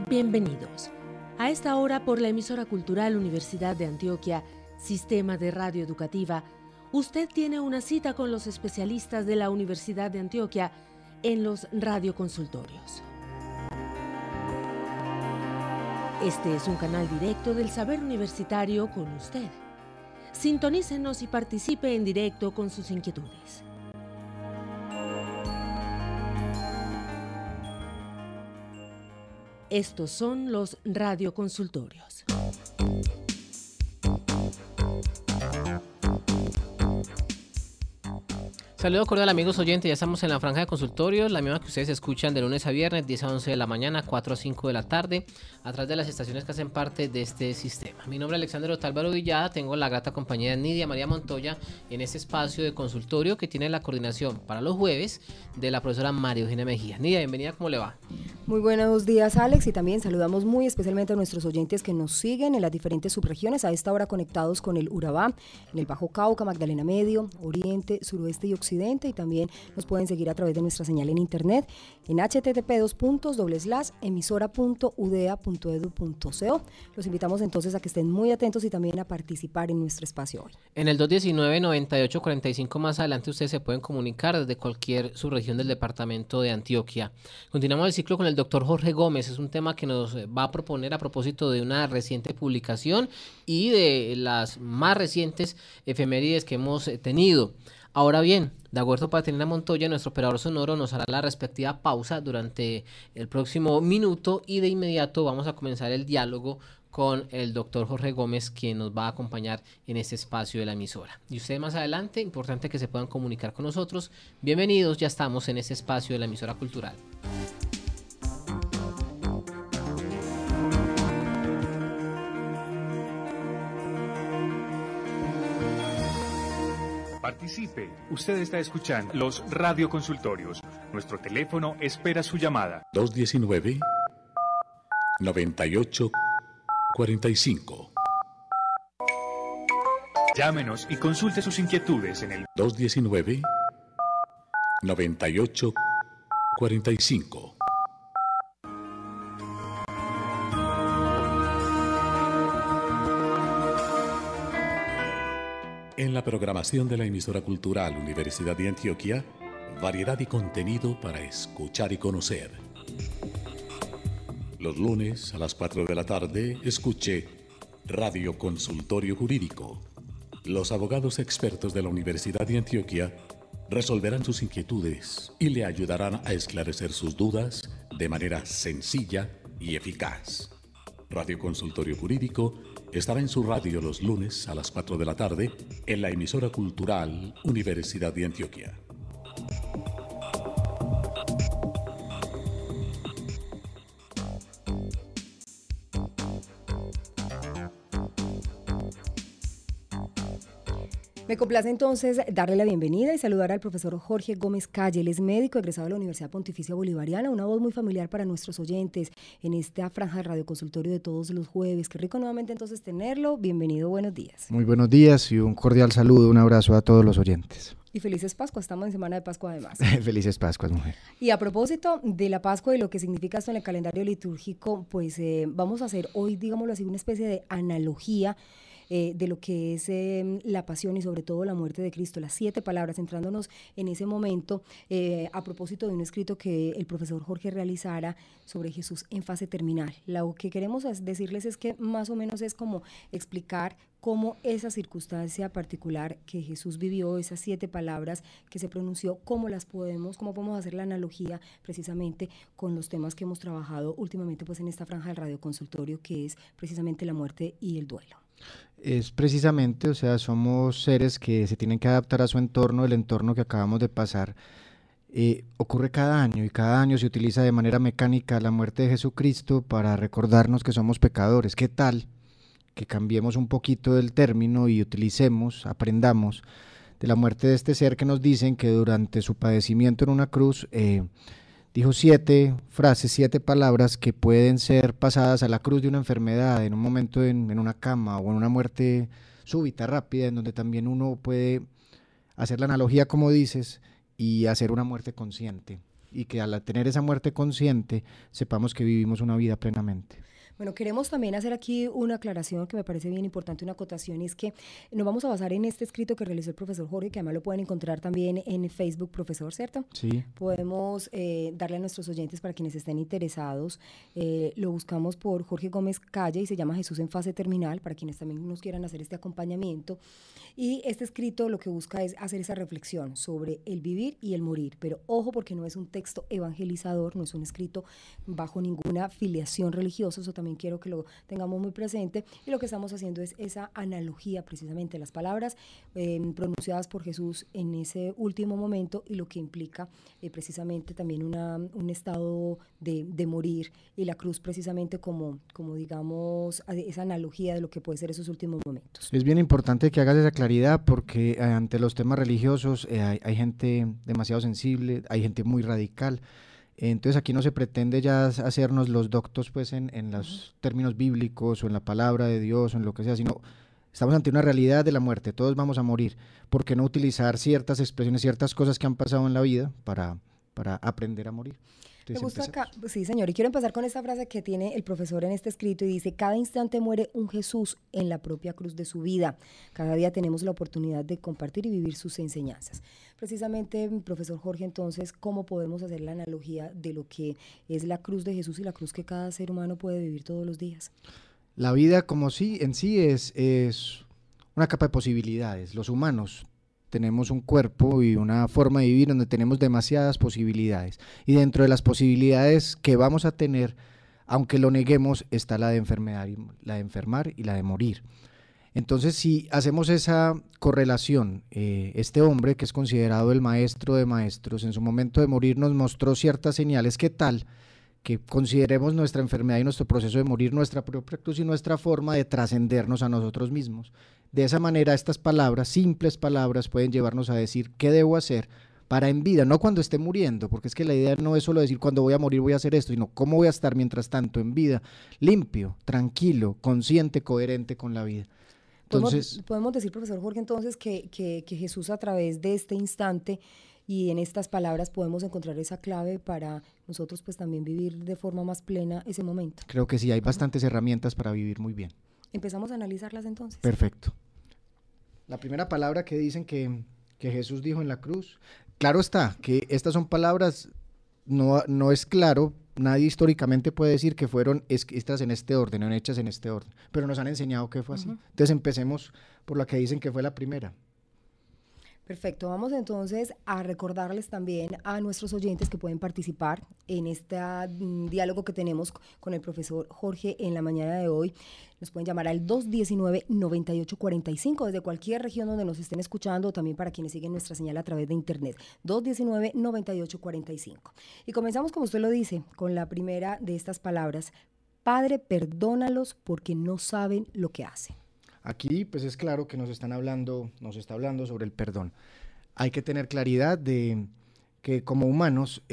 Bienvenidos. A esta hora por la emisora cultural Universidad de Antioquia, Sistema de Radio Educativa, usted tiene una cita con los especialistas de la Universidad de Antioquia en los radioconsultorios. Este es un canal directo del saber universitario con usted. Sintonícenos y participe en directo con sus inquietudes. Estos son los radioconsultorios. Saludos cordial amigos oyentes, ya estamos en la franja de consultorios, la misma que ustedes escuchan de lunes a viernes, 10 a 11 de la mañana, 4 a 5 de la tarde, a través de las estaciones que hacen parte de este sistema. Mi nombre es Alexander Otálvaro Villada, tengo la grata compañía de Nidia María Montoya en este espacio de consultorio que tiene la coordinación para los jueves de la profesora María Eugenia Mejía. Nidia, bienvenida, ¿cómo le va? Muy buenos días, Alex, y también saludamos muy especialmente a nuestros oyentes que nos siguen en las diferentes subregiones, a esta hora conectados con el Urabá, en el Bajo Cauca, Magdalena Medio, Oriente, Suroeste y Occidente, y también nos pueden seguir a través de nuestra señal en internet en http://emisora.udea.edu.co. Los invitamos entonces a que estén muy atentos y también a participar en nuestro espacio hoy. En el 219-9845 más adelante ustedes se pueden comunicar desde cualquier subregión del departamento de Antioquia. Continuamos el ciclo con el doctor Jorge Gómez, es un tema que nos va a proponer a propósito de una reciente publicación y de las más recientes efemérides que hemos tenido. Ahora bien, de acuerdo para Patrina Montoya, nuestro operador sonoro nos hará la respectiva pausa durante el próximo minuto y de inmediato vamos a comenzar el diálogo con el doctor Jorge Gómez, quien nos va a acompañar en este espacio de la emisora. Y ustedes más adelante, importante que se puedan comunicar con nosotros. Bienvenidos, ya estamos en este espacio de la emisora cultural. Participe. Usted está escuchando los radioconsultorios. Nuestro teléfono espera su llamada. 219-9845. Llámenos y consulte sus inquietudes en el 219-9845. En la programación de la emisora cultural Universidad de Antioquia, variedad y contenido para escuchar y conocer. Los lunes a las 4 de la tarde, escuche Radio Consultorio Jurídico. Los abogados expertos de la Universidad de Antioquia resolverán sus inquietudes y le ayudarán a esclarecer sus dudas de manera sencilla y eficaz. Radio Consultorio Jurídico estará en su radio los lunes a las 4 de la tarde en la emisora cultural Universidad de Antioquia. Me complace entonces darle la bienvenida y saludar al profesor Jorge Gómez Calle. Él es médico egresado de la Universidad Pontificia Bolivariana, una voz muy familiar para nuestros oyentes en esta franja de radioconsultorio de todos los jueves. Qué rico nuevamente entonces tenerlo. Bienvenido, buenos días. Muy buenos días y un cordial saludo, un abrazo a todos los oyentes. Y felices Pascuas, estamos en semana de Pascua además. Felices Pascuas, mujer. Y a propósito de la Pascua y lo que significa esto en el calendario litúrgico, pues vamos a hacer hoy, digámoslo así, una especie de analogía de lo que es la pasión y sobre todo la muerte de Cristo, las 7 palabras, centrándonos en ese momento a propósito de un escrito que el profesor Jorge realizara sobre Jesús en fase terminal. Lo que queremos decirles es que más o menos es como explicar cómo esa circunstancia particular que Jesús vivió, esas 7 palabras que se pronunció, cómo podemos hacer la analogía precisamente con los temas que hemos trabajado últimamente pues en esta franja del radioconsultorio, que es precisamente la muerte y el duelo. Es precisamente, o sea, somos seres que se tienen que adaptar a su entorno, el entorno que acabamos de pasar. Ocurre cada año y cada año se utiliza de manera mecánica la muerte de Jesucristo para recordarnos que somos pecadores. ¿Qué tal que cambiemos un poquito el término y aprendamos de la muerte de este ser que nos dicen que durante su padecimiento en una cruz dijo 7 frases, 7 palabras que pueden ser pasadas a la cruz de una enfermedad, en un momento en una cama o en una muerte súbita, rápida, en donde también uno puede hacer la analogía, como dices, y hacer una muerte consciente. y que al tener esa muerte consciente sepamos que vivimos una vida plenamente. Bueno, queremos también hacer aquí una aclaración que me parece bien importante, una acotación, y es que nos vamos a basar en este escrito que realizó el profesor Jorge, que además lo pueden encontrar también en Facebook, profesor, ¿cierto? Sí. Podemos darle a nuestros oyentes, para quienes estén interesados, lo buscamos por Jorge Gómez Calle y se llama Jesús en fase terminal, para quienes también nos quieran hacer este acompañamiento. Y este escrito lo que busca es hacer esa reflexión sobre el vivir y el morir, pero ojo, porque no es un texto evangelizador, no es un escrito bajo ninguna filiación religiosa, eso también quiero que lo tengamos muy presente, y lo que estamos haciendo es esa analogía, precisamente las palabras pronunciadas por Jesús en ese último momento y lo que implica precisamente también un estado de morir, y la cruz precisamente como digamos esa analogía de lo que puede ser esos últimos momentos. Es bien importante que hagas esa claridad, porque ante los temas religiosos hay gente demasiado sensible, hay gente muy radical. Entonces aquí no se pretende ya hacernos los doctos pues en los términos bíblicos o en la palabra de Dios o en lo que sea, sino estamos ante una realidad de la muerte, todos vamos a morir. ¿Por qué no utilizar ciertas expresiones, ciertas cosas que han pasado en la vida para aprender a morir? Me gusta acá, sí señor, y quiero empezar con esta frase que tiene el profesor en este escrito y dice: cada instante muere un Jesús en la propia cruz de su vida, cada día tenemos la oportunidad de compartir y vivir sus enseñanzas. Precisamente, profesor Jorge, entonces, ¿cómo podemos hacer la analogía de lo que es la cruz de Jesús y la cruz que cada ser humano puede vivir todos los días? La vida como sí, en sí es una capa de posibilidades. Los humanos tenemos un cuerpo y una forma de vivir donde tenemos demasiadas posibilidades, y dentro de las posibilidades que vamos a tener, aunque lo neguemos, está la de enfermedad, la de enfermar y la de morir. Entonces, si hacemos esa correlación, este hombre que es considerado el maestro de maestros, en su momento de morir nos mostró ciertas señales. ¿Qué tal que consideremos nuestra enfermedad y nuestro proceso de morir nuestra propia cruz y nuestra forma de trascendernos a nosotros mismos? De esa manera, estas palabras, simples palabras, pueden llevarnos a decir qué debo hacer para en vida, no cuando esté muriendo, porque es que la idea no es solo decir cuando voy a morir voy a hacer esto, sino cómo voy a estar mientras tanto en vida, limpio, tranquilo, consciente, coherente con la vida. Entonces, podemos decir, profesor Jorge, entonces que Jesús, a través de este instante y en estas palabras, podemos encontrar esa clave para nosotros pues también vivir de forma más plena ese momento. Creo que sí, hay bastantes herramientas para vivir muy bien. Empezamos a analizarlas entonces. Perfecto. La primera palabra que dicen que Jesús dijo en la cruz, claro está que estas son palabras, no es claro, nadie históricamente puede decir que fueron escritas en este orden o hechas en este orden, pero nos han enseñado que fue así. Entonces empecemos por la que dicen que fue la primera. Perfecto, vamos entonces a recordarles también a nuestros oyentes que pueden participar en este diálogo que tenemos con el profesor Jorge en la mañana de hoy. Nos pueden llamar al 219-9845 desde cualquier región donde nos estén escuchando, o también para quienes siguen nuestra señal a través de internet, 219-9845. Y comenzamos, como usted lo dice, con la primera de estas palabras: Padre, perdónalos porque no saben lo que hacen. Aquí pues es claro que nos está hablando sobre el perdón. Hay que tener claridad de que como humanos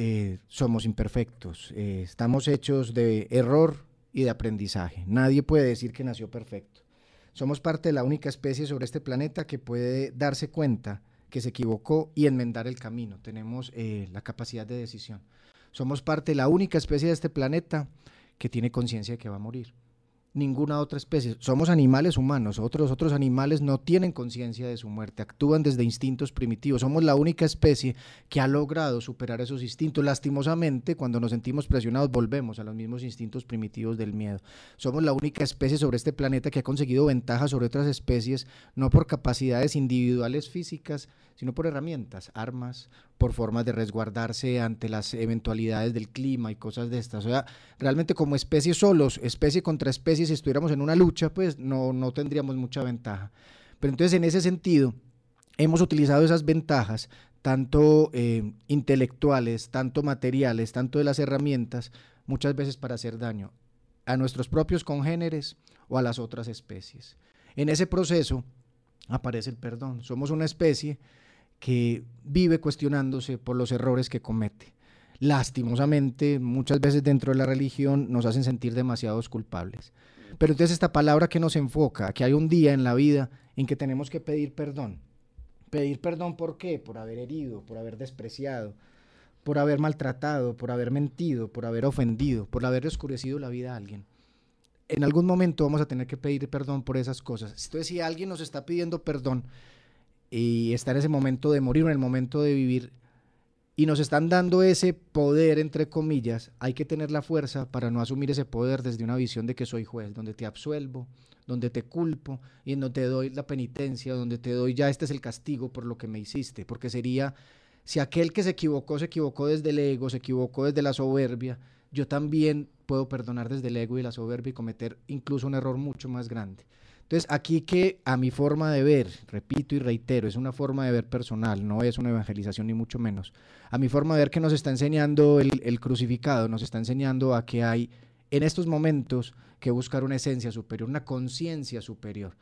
somos imperfectos, estamos hechos de error y de aprendizaje. Nadie puede decir que nació perfecto. Somos parte de la única especie sobre este planeta que puede darse cuenta que se equivocó y enmendar el camino. Tenemos la capacidad de decisión. Somos parte de la única especie de este planeta que tiene conciencia de que va a morir. Ninguna otra especie. Somos animales humanos, otros animales no tienen conciencia de su muerte, actúan desde instintos primitivos. Somos la única especie que ha logrado superar esos instintos. Lastimosamente, cuando nos sentimos presionados, volvemos a los mismos instintos primitivos del miedo. Somos la única especie sobre este planeta que ha conseguido ventajas sobre otras especies, no por capacidades individuales físicas, sino por herramientas, armas, por formas de resguardarse ante las eventualidades del clima y cosas de estas. O sea, realmente como especie solos, especie contra especie, si estuviéramos en una lucha, pues no tendríamos mucha ventaja. Pero entonces, en ese sentido, hemos utilizado esas ventajas, tanto intelectuales, tanto materiales, tanto de las herramientas, muchas veces para hacer daño a nuestros propios congéneres o a las otras especies. En ese proceso aparece el perdón. Somos una especie que vive cuestionándose por los errores que comete. Lastimosamente, muchas veces dentro de la religión nos hacen sentir demasiados culpables. Pero entonces esta palabra que nos enfoca, que hay un día en la vida en que tenemos que pedir perdón. ¿Pedir perdón por qué? Por haber herido, por haber despreciado, por haber maltratado, por haber mentido, por haber ofendido, por haber oscurecido la vida a alguien. En algún momento vamos a tener que pedir perdón por esas cosas. Entonces, si alguien nos está pidiendo perdón y está en ese momento de morir o en el momento de vivir y nos están dando ese poder, entre comillas, hay que tener la fuerza para no asumir ese poder desde una visión de que soy juez, donde te absuelvo, donde te culpo y en donde te doy la penitencia, donde te doy ya este es el castigo por lo que me hiciste, porque sería, si aquel que se equivocó desde el ego, se equivocó desde la soberbia, yo también puedo perdonar desde el ego y la soberbia y cometer incluso un error mucho más grande. Entonces, aquí que a mi forma de ver, repito y reitero, es una forma de ver personal, no es una evangelización ni mucho menos. A mi forma de ver que nos está enseñando el crucificado, nos está enseñando a que hay en estos momentos que buscar una esencia superior, una conciencia superior.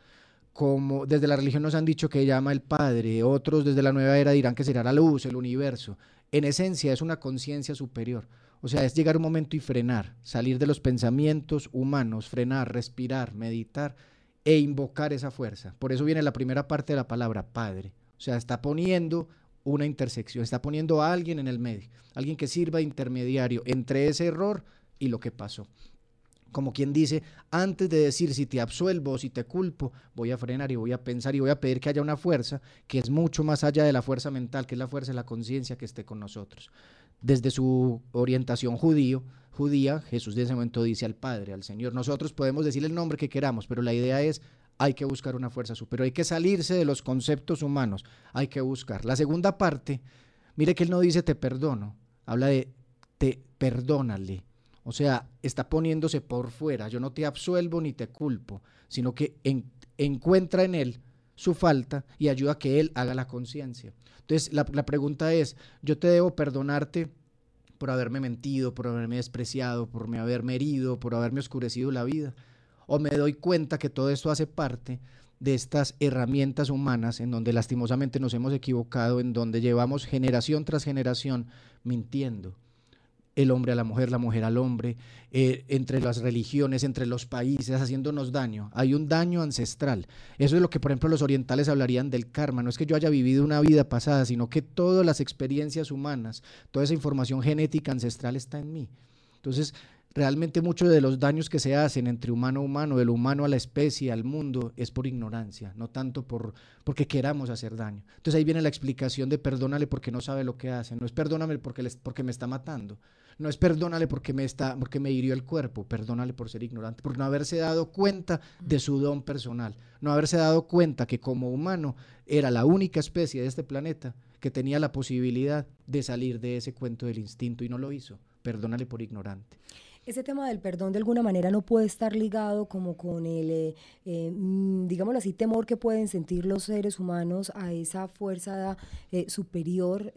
Como desde la religión nos han dicho que llama el Padre, otros desde la nueva era dirán que será la luz, el universo. En esencia es una conciencia superior. O sea, es llegar un momento y frenar, salir de los pensamientos humanos, frenar, respirar, meditar e invocar esa fuerza. Por eso viene la primera parte de la palabra, Padre. O sea, está poniendo una intersección, está poniendo a alguien en el medio, alguien que sirva de intermediario entre ese error y lo que pasó. Como quien dice, antes de decir si te absuelvo o si te culpo, voy a frenar y voy a pensar y voy a pedir que haya una fuerza que es mucho más allá de la fuerza mental, que es la fuerza de la conciencia que esté con nosotros. Desde su orientación judía, Jesús de ese momento dice al Padre, al Señor. Nosotros podemos decir el nombre que queramos, pero la idea es, hay que buscar una fuerza superior, hay que salirse de los conceptos humanos, hay que buscar. La segunda parte, mire que él no dice te perdono, habla de te perdónale. O sea, está poniéndose por fuera, yo no te absuelvo ni te culpo, sino que encuentra en él su falta y ayuda a que él haga la conciencia. Entonces, la pregunta es, yo te debo perdonarte por haberme mentido, por haberme despreciado, por haberme herido, por haberme oscurecido la vida, o me doy cuenta que todo esto hace parte de estas herramientas humanas en donde lastimosamente nos hemos equivocado, en donde llevamos generación tras generación mintiendo. El hombre a la mujer al hombre, entre las religiones, entre los países, haciéndonos daño. Hay un daño ancestral. Eso es lo que, por ejemplo, los orientales hablarían del karma. No es que yo haya vivido una vida pasada, sino que todas las experiencias humanas, toda esa información genética ancestral está en mí. Entonces, realmente muchos de los daños que se hacen entre humano a humano, del humano a la especie, al mundo, es por ignorancia, no tanto porque queramos hacer daño. Entonces ahí viene la explicación de perdónale porque no sabe lo que hace. No es perdóname porque me está matando. No es perdónale porque me hirió el cuerpo. Perdónale por ser ignorante, por no haberse dado cuenta de su don personal. No haberse dado cuenta que como humano era la única especie de este planeta que tenía la posibilidad de salir de ese cuento del instinto y no lo hizo. Perdónale por ignorante. Ese tema del perdón de alguna manera no puede estar ligado como con el, digámoslo así, temor que pueden sentir los seres humanos a esa fuerza superior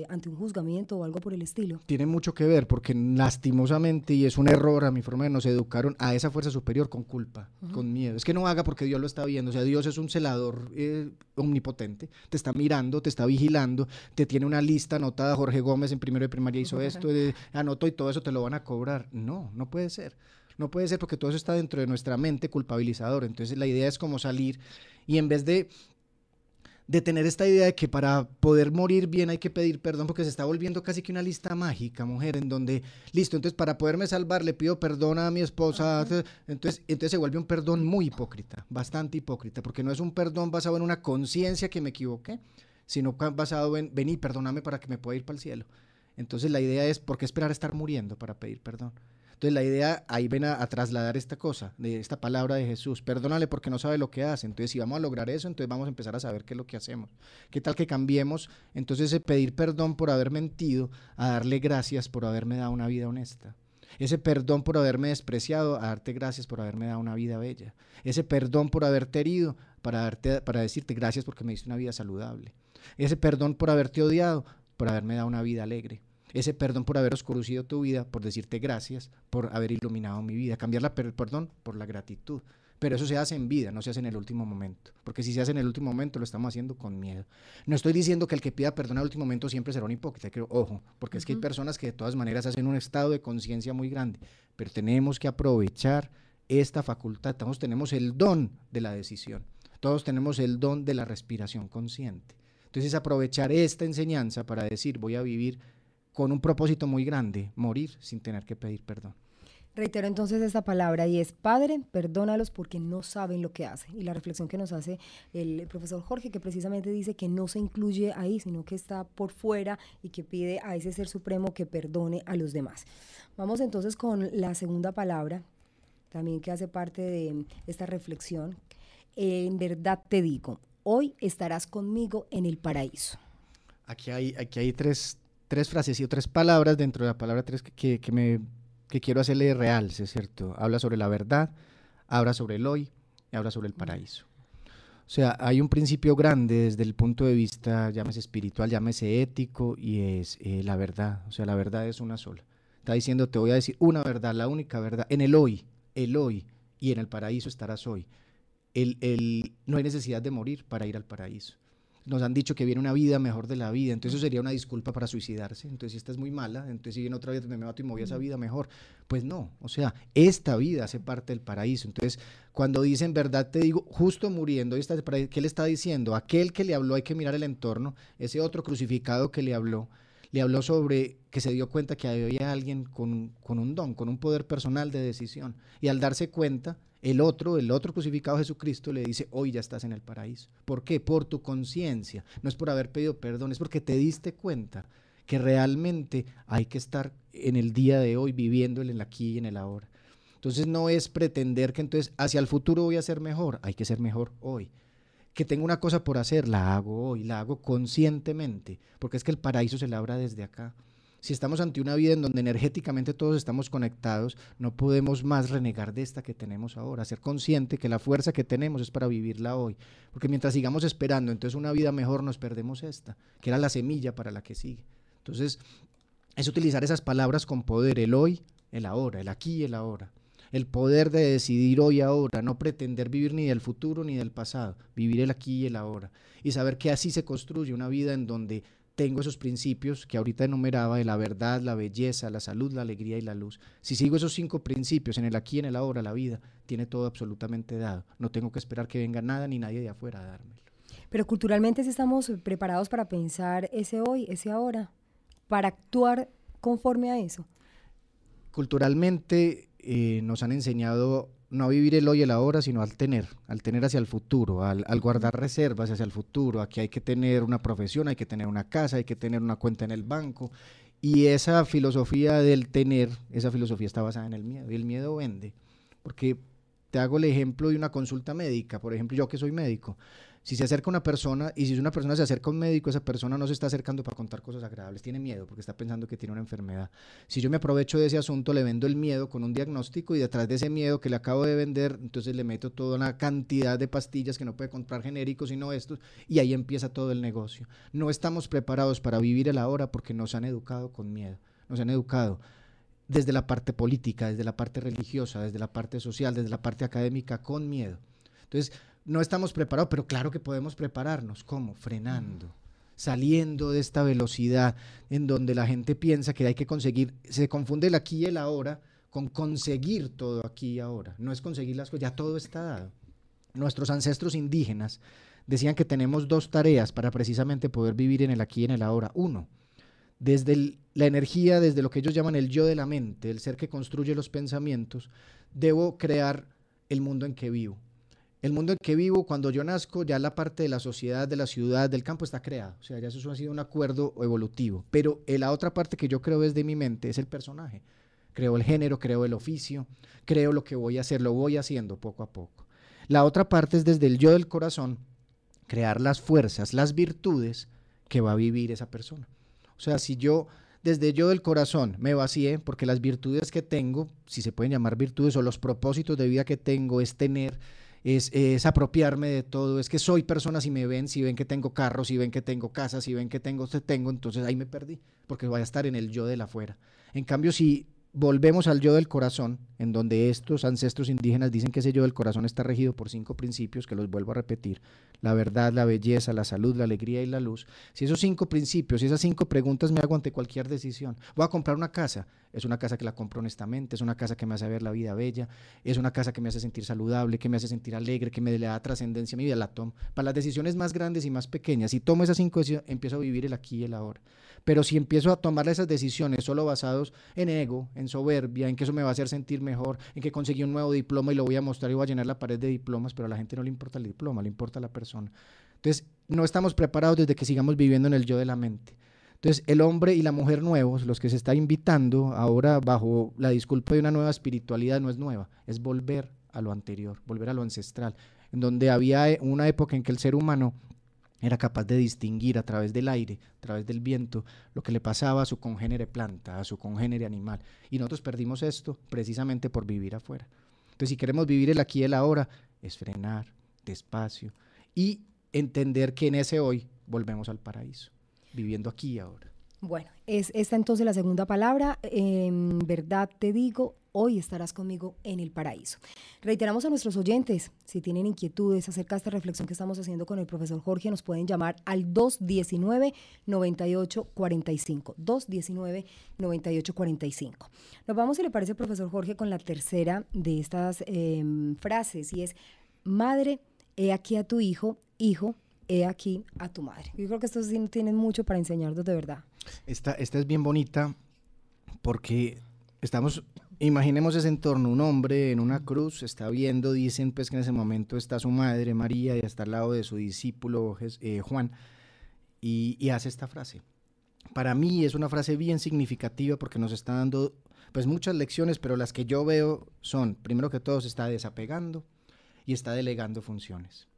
ante un juzgamiento o algo por el estilo. Tiene mucho que ver porque lastimosamente, y es un error a mi forma de nos educaron a esa fuerza superior con culpa, con miedo. Es que no haga porque Dios lo está viendo. O sea, Dios es un celador omnipotente, te está mirando, te está vigilando, te tiene una lista anotada. Jorge Gómez en primero de primaria hizo esto, anotó y todo eso te lo van a cobrar. No, no puede ser. No puede ser porque todo eso está dentro de nuestra mente culpabilizadora. Entonces la idea es como salir y en vez de tener esta idea de que para poder morir bien hay que pedir perdón, porque se está volviendo casi que una lista mágica, mujer, en donde, listo, entonces para poderme salvar le pido perdón a mi esposa, entonces se vuelve un perdón muy hipócrita, bastante hipócrita, porque no es un perdón basado en una conciencia que me equivoqué, sino basado en, vení, perdóname para que me pueda ir para el cielo. Entonces la idea es, ¿por qué esperar a estar muriendo para pedir perdón? Entonces la idea, ahí ven a trasladar esta cosa, de esta palabra de Jesús, perdónale porque no sabe lo que hace. Entonces si vamos a lograr eso, entonces vamos a empezar a saber qué es lo que hacemos. ¿Qué tal que cambiemos? Entonces pedir perdón por haber mentido, a darle gracias por haberme dado una vida honesta. Ese perdón por haberme despreciado, a darte gracias por haberme dado una vida bella. Ese perdón por haberte herido, para decirte gracias porque me diste una vida saludable. Ese perdón por haberte odiado, por haberme dado una vida alegre. Ese perdón por haber oscurecido tu vida, por decirte gracias, por haber iluminado mi vida. Cambiar el perdón por la gratitud. Pero eso se hace en vida, no se hace en el último momento. Porque si se hace en el último momento, lo estamos haciendo con miedo. No estoy diciendo que el que pida perdón al último momento siempre será un hipócrita, creo, ojo, porque es que hay personas que de todas maneras hacen un estado de conciencia muy grande. Pero tenemos que aprovechar esta facultad. Todos tenemos el don de la decisión. Todos tenemos el don de la respiración consciente. Entonces aprovechar esta enseñanza para decir, voy a vivir con un propósito muy grande, morir sin tener que pedir perdón. Reitero entonces esta palabra y es: Padre, perdónalos porque no saben lo que hacen. Y la reflexión que nos hace el profesor Jorge, que precisamente dice que no se incluye ahí, sino que está por fuera y que pide a ese ser supremo que perdone a los demás. Vamos entonces con la segunda palabra, también que hace parte de esta reflexión. En verdad te digo, hoy estarás conmigo en el paraíso. Aquí hay tres frases y tres palabras dentro de la palabra tres que quiero hacerle realce, ¿cierto? Habla sobre la verdad, habla sobre el hoy y habla sobre el paraíso. O sea, hay un principio grande desde el punto de vista, llámese espiritual, llámese ético, y es la verdad. O sea, la verdad es una sola. Está diciendo, te voy a decir una verdad, la única verdad, en el hoy, y en el paraíso estarás hoy. No hay necesidad de morir para ir al paraíso. Nos han dicho que viene una vida mejor de la vida, entonces eso sería una disculpa para suicidarse. Entonces, si esta es muy mala, entonces si viene otra vida me mato y me voy a esa vida mejor. Pues no, o sea, esta vida hace parte del paraíso. Entonces, cuando dicen verdad te digo, justo muriendo, ¿qué le está diciendo? Aquel que le habló, hay que mirar el entorno, ese otro crucificado que le habló sobre que se dio cuenta que había alguien con un don, con un poder personal de decisión. Y al darse cuenta, el otro crucificado, Jesucristo, le dice, hoy ya estás en el paraíso. ¿Por qué? Por tu conciencia. No es por haber pedido perdón, es porque te diste cuenta que realmente hay que estar en el día de hoy, viviendo en el aquí y en el ahora. Entonces no es pretender que entonces hacia el futuro voy a ser mejor, hay que ser mejor hoy. Que tengo una cosa por hacer, la hago hoy, la hago conscientemente, porque es que el paraíso se labra desde acá. Si estamos ante una vida en donde energéticamente todos estamos conectados, no podemos más renegar de esta que tenemos ahora, ser consciente que la fuerza que tenemos es para vivirla hoy, porque mientras sigamos esperando entonces una vida mejor, nos perdemos esta, que era la semilla para la que sigue. Entonces, es utilizar esas palabras con poder, el hoy, el ahora, el aquí y el ahora. El poder de decidir hoy ahora, no pretender vivir ni del futuro ni del pasado, vivir el aquí y el ahora, y saber que así se construye una vida en donde tengo esos principios que ahorita enumeraba de la verdad, la belleza, la salud, la alegría y la luz. Si sigo esos 5 principios en el aquí y en el ahora, la vida tiene todo absolutamente dado. No tengo que esperar que venga nada ni nadie de afuera a dármelo. Pero culturalmente sí estamos preparados para pensar ese hoy, ese ahora, para actuar conforme a eso. Culturalmente nos han enseñado no a vivir el hoy y el ahora, sino al tener hacia el futuro, al guardar reservas hacia el futuro. Aquí hay que tener una profesión, hay que tener una casa, hay que tener una cuenta en el banco, y esa filosofía del tener, esa filosofía está basada en el miedo, y el miedo vende, porque te hago el ejemplo de una consulta médica. Por ejemplo, yo que soy médico, si se acerca una persona, y si una persona se acerca a un médico, esa persona no se está acercando para contar cosas agradables, tiene miedo porque está pensando que tiene una enfermedad. Si yo me aprovecho de ese asunto, le vendo el miedo con un diagnóstico, y detrás de ese miedo que le acabo de vender, entonces le meto toda una cantidad de pastillas que no puede comprar genéricos sino estos, y ahí empieza todo el negocio. No estamos preparados para vivir el ahora porque nos han educado con miedo, nos han educado desde la parte política, desde la parte religiosa, desde la parte social, desde la parte académica, con miedo. Entonces, no estamos preparados, pero claro que podemos prepararnos. ¿Cómo? Frenando, saliendo de esta velocidad en donde la gente piensa que hay que conseguir, se confunde el aquí y el ahora con conseguir todo aquí y ahora. No es conseguir las cosas, ya todo está dado. Nuestros ancestros indígenas decían que tenemos 2 tareas para precisamente poder vivir en el aquí y en el ahora. Uno, desde la energía, desde lo que ellos llaman el yo de la mente, el ser que construye los pensamientos, debo crear el mundo en que vivo. El mundo en que vivo, cuando yo nazco, ya la parte de la sociedad, de la ciudad, del campo está creada. O sea, ya eso ha sido un acuerdo evolutivo. Pero la otra parte que yo creo desde mi mente es el personaje. Creo el género, creo el oficio, creo lo que voy a hacer, lo voy haciendo poco a poco. La otra parte es desde el yo del corazón, crear las fuerzas, las virtudes que va a vivir esa persona. O sea, si yo desde yo del corazón me vacié, porque las virtudes que tengo, si se pueden llamar virtudes, o los propósitos de vida que tengo, es tener, es apropiarme de todo, es que soy persona, si ven que tengo carros, si ven que tengo casas, si ven que tengo, entonces ahí me perdí, porque voy a estar en el yo del afuera. En cambio, si volvemos al yo del corazón, en donde estos ancestros indígenas dicen que ese yo del corazón está regido por 5 principios, que los vuelvo a repetir: la verdad, la belleza, la salud, la alegría y la luz. Si esos 5 principios, si esas 5 preguntas me hago ante cualquier decisión, voy a comprar una casa, es una casa que la compro honestamente, es una casa que me hace ver la vida bella, es una casa que me hace sentir saludable, que me hace sentir alegre, que me le da trascendencia a mi vida, la tomo. Para las decisiones más grandes y más pequeñas, si tomo esas 5 decisiones, empiezo a vivir el aquí y el ahora. Pero si empiezo a tomar esas decisiones solo basados en ego, en soberbia, en que eso me va a hacer sentir mejor, en que conseguí un nuevo diploma y lo voy a mostrar y voy a llenar la pared de diplomas, pero a la gente no le importa el diploma, le importa la persona. Entonces, no estamos preparados desde que sigamos viviendo en el yo de la mente. Entonces, el hombre y la mujer nuevos, los que se está invitando ahora bajo la disculpa de una nueva espiritualidad, no es nueva, es volver a lo anterior, volver a lo ancestral, en donde había una época en que el ser humano era capaz de distinguir a través del aire, a través del viento, lo que le pasaba a su congénere planta, a su congénere animal. Y nosotros perdimos esto precisamente por vivir afuera. Entonces, si queremos vivir el aquí y el ahora, es frenar despacio y entender que en ese hoy volvemos al paraíso, viviendo aquí y ahora. Bueno, es esta entonces la segunda palabra. En verdad te digo, hoy estarás conmigo en el paraíso. Reiteramos a nuestros oyentes, si tienen inquietudes acerca de esta reflexión que estamos haciendo con el profesor Jorge, nos pueden llamar al 219-9845. 219-9845. Nos vamos, si le parece, profesor Jorge, con la tercera de estas frases, y es: madre, he aquí a tu hijo, hijo, he aquí a tu madre. Yo creo que estos sí tienen mucho para enseñarnos de verdad. Esta es bien bonita porque imaginemos ese entorno, un hombre en una cruz, está viendo, dicen pues que en ese momento está su madre María y está al lado de su discípulo Juan, y hace esta frase. Para mí es una frase bien significativa porque nos está dando pues muchas lecciones, pero las que yo veo son, primero que todo, se está desapegando y está delegando funciones.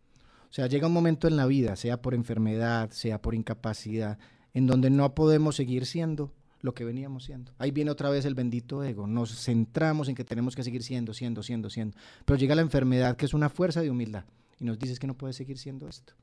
O sea, llega un momento en la vida, sea por enfermedad, sea por incapacidad, en donde no podemos seguir siendo lo que veníamos siendo. Ahí viene otra vez el bendito ego. Nos centramos en que tenemos que seguir siendo. Pero llega la enfermedad, que es una fuerza de humildad, y nos dices que no puedes seguir siendo esto.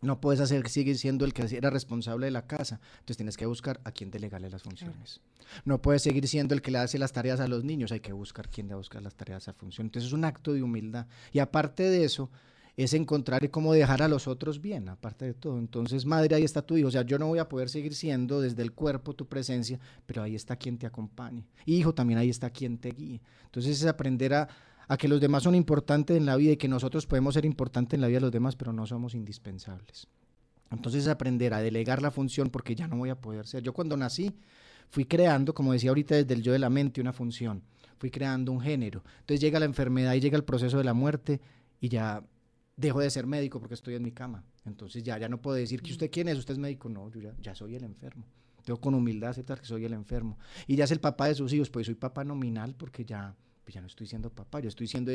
No puedes seguir siendo el que era responsable de la casa. Entonces tienes que buscar a quién delegarle las funciones. No puedes seguir siendo el que le hace las tareas a los niños. Hay que buscar quién le va a buscar las tareas a función. Entonces es un acto de humildad. Y aparte de eso, es encontrar cómo dejar a los otros bien, aparte de todo. Entonces, madre, ahí está tu hijo. O sea, yo no voy a poder seguir siendo desde el cuerpo tu presencia, pero ahí está quien te acompañe. Hijo, también ahí está quien te guíe. Entonces, es aprender a que los demás son importantes en la vida y que nosotros podemos ser importantes en la vida de los demás, pero no somos indispensables. Entonces, es aprender a delegar la función porque ya no voy a poder ser. Yo cuando nací, fui creando, como decía ahorita, desde el yo de la mente, una función. Fui creando un género. Entonces, llega la enfermedad y llega el proceso de la muerte y ya dejo de ser médico porque estoy en mi cama. Entonces ya no puedo decir que usted quién es, usted es médico. No, yo ya soy el enfermo. Tengo con humildad aceptar que soy el enfermo. Y ya es el papá de sus hijos, pues soy papá nominal porque ya no estoy siendo papá, yo estoy siendo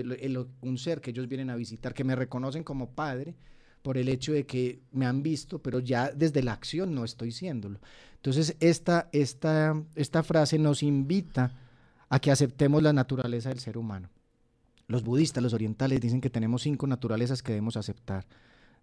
un ser que ellos vienen a visitar, que me reconocen como padre por el hecho de que me han visto, pero ya desde la acción no estoy siéndolo. Entonces esta frase nos invita a que aceptemos la naturaleza del ser humano. Los budistas, los orientales, dicen que tenemos 5 naturalezas que debemos aceptar.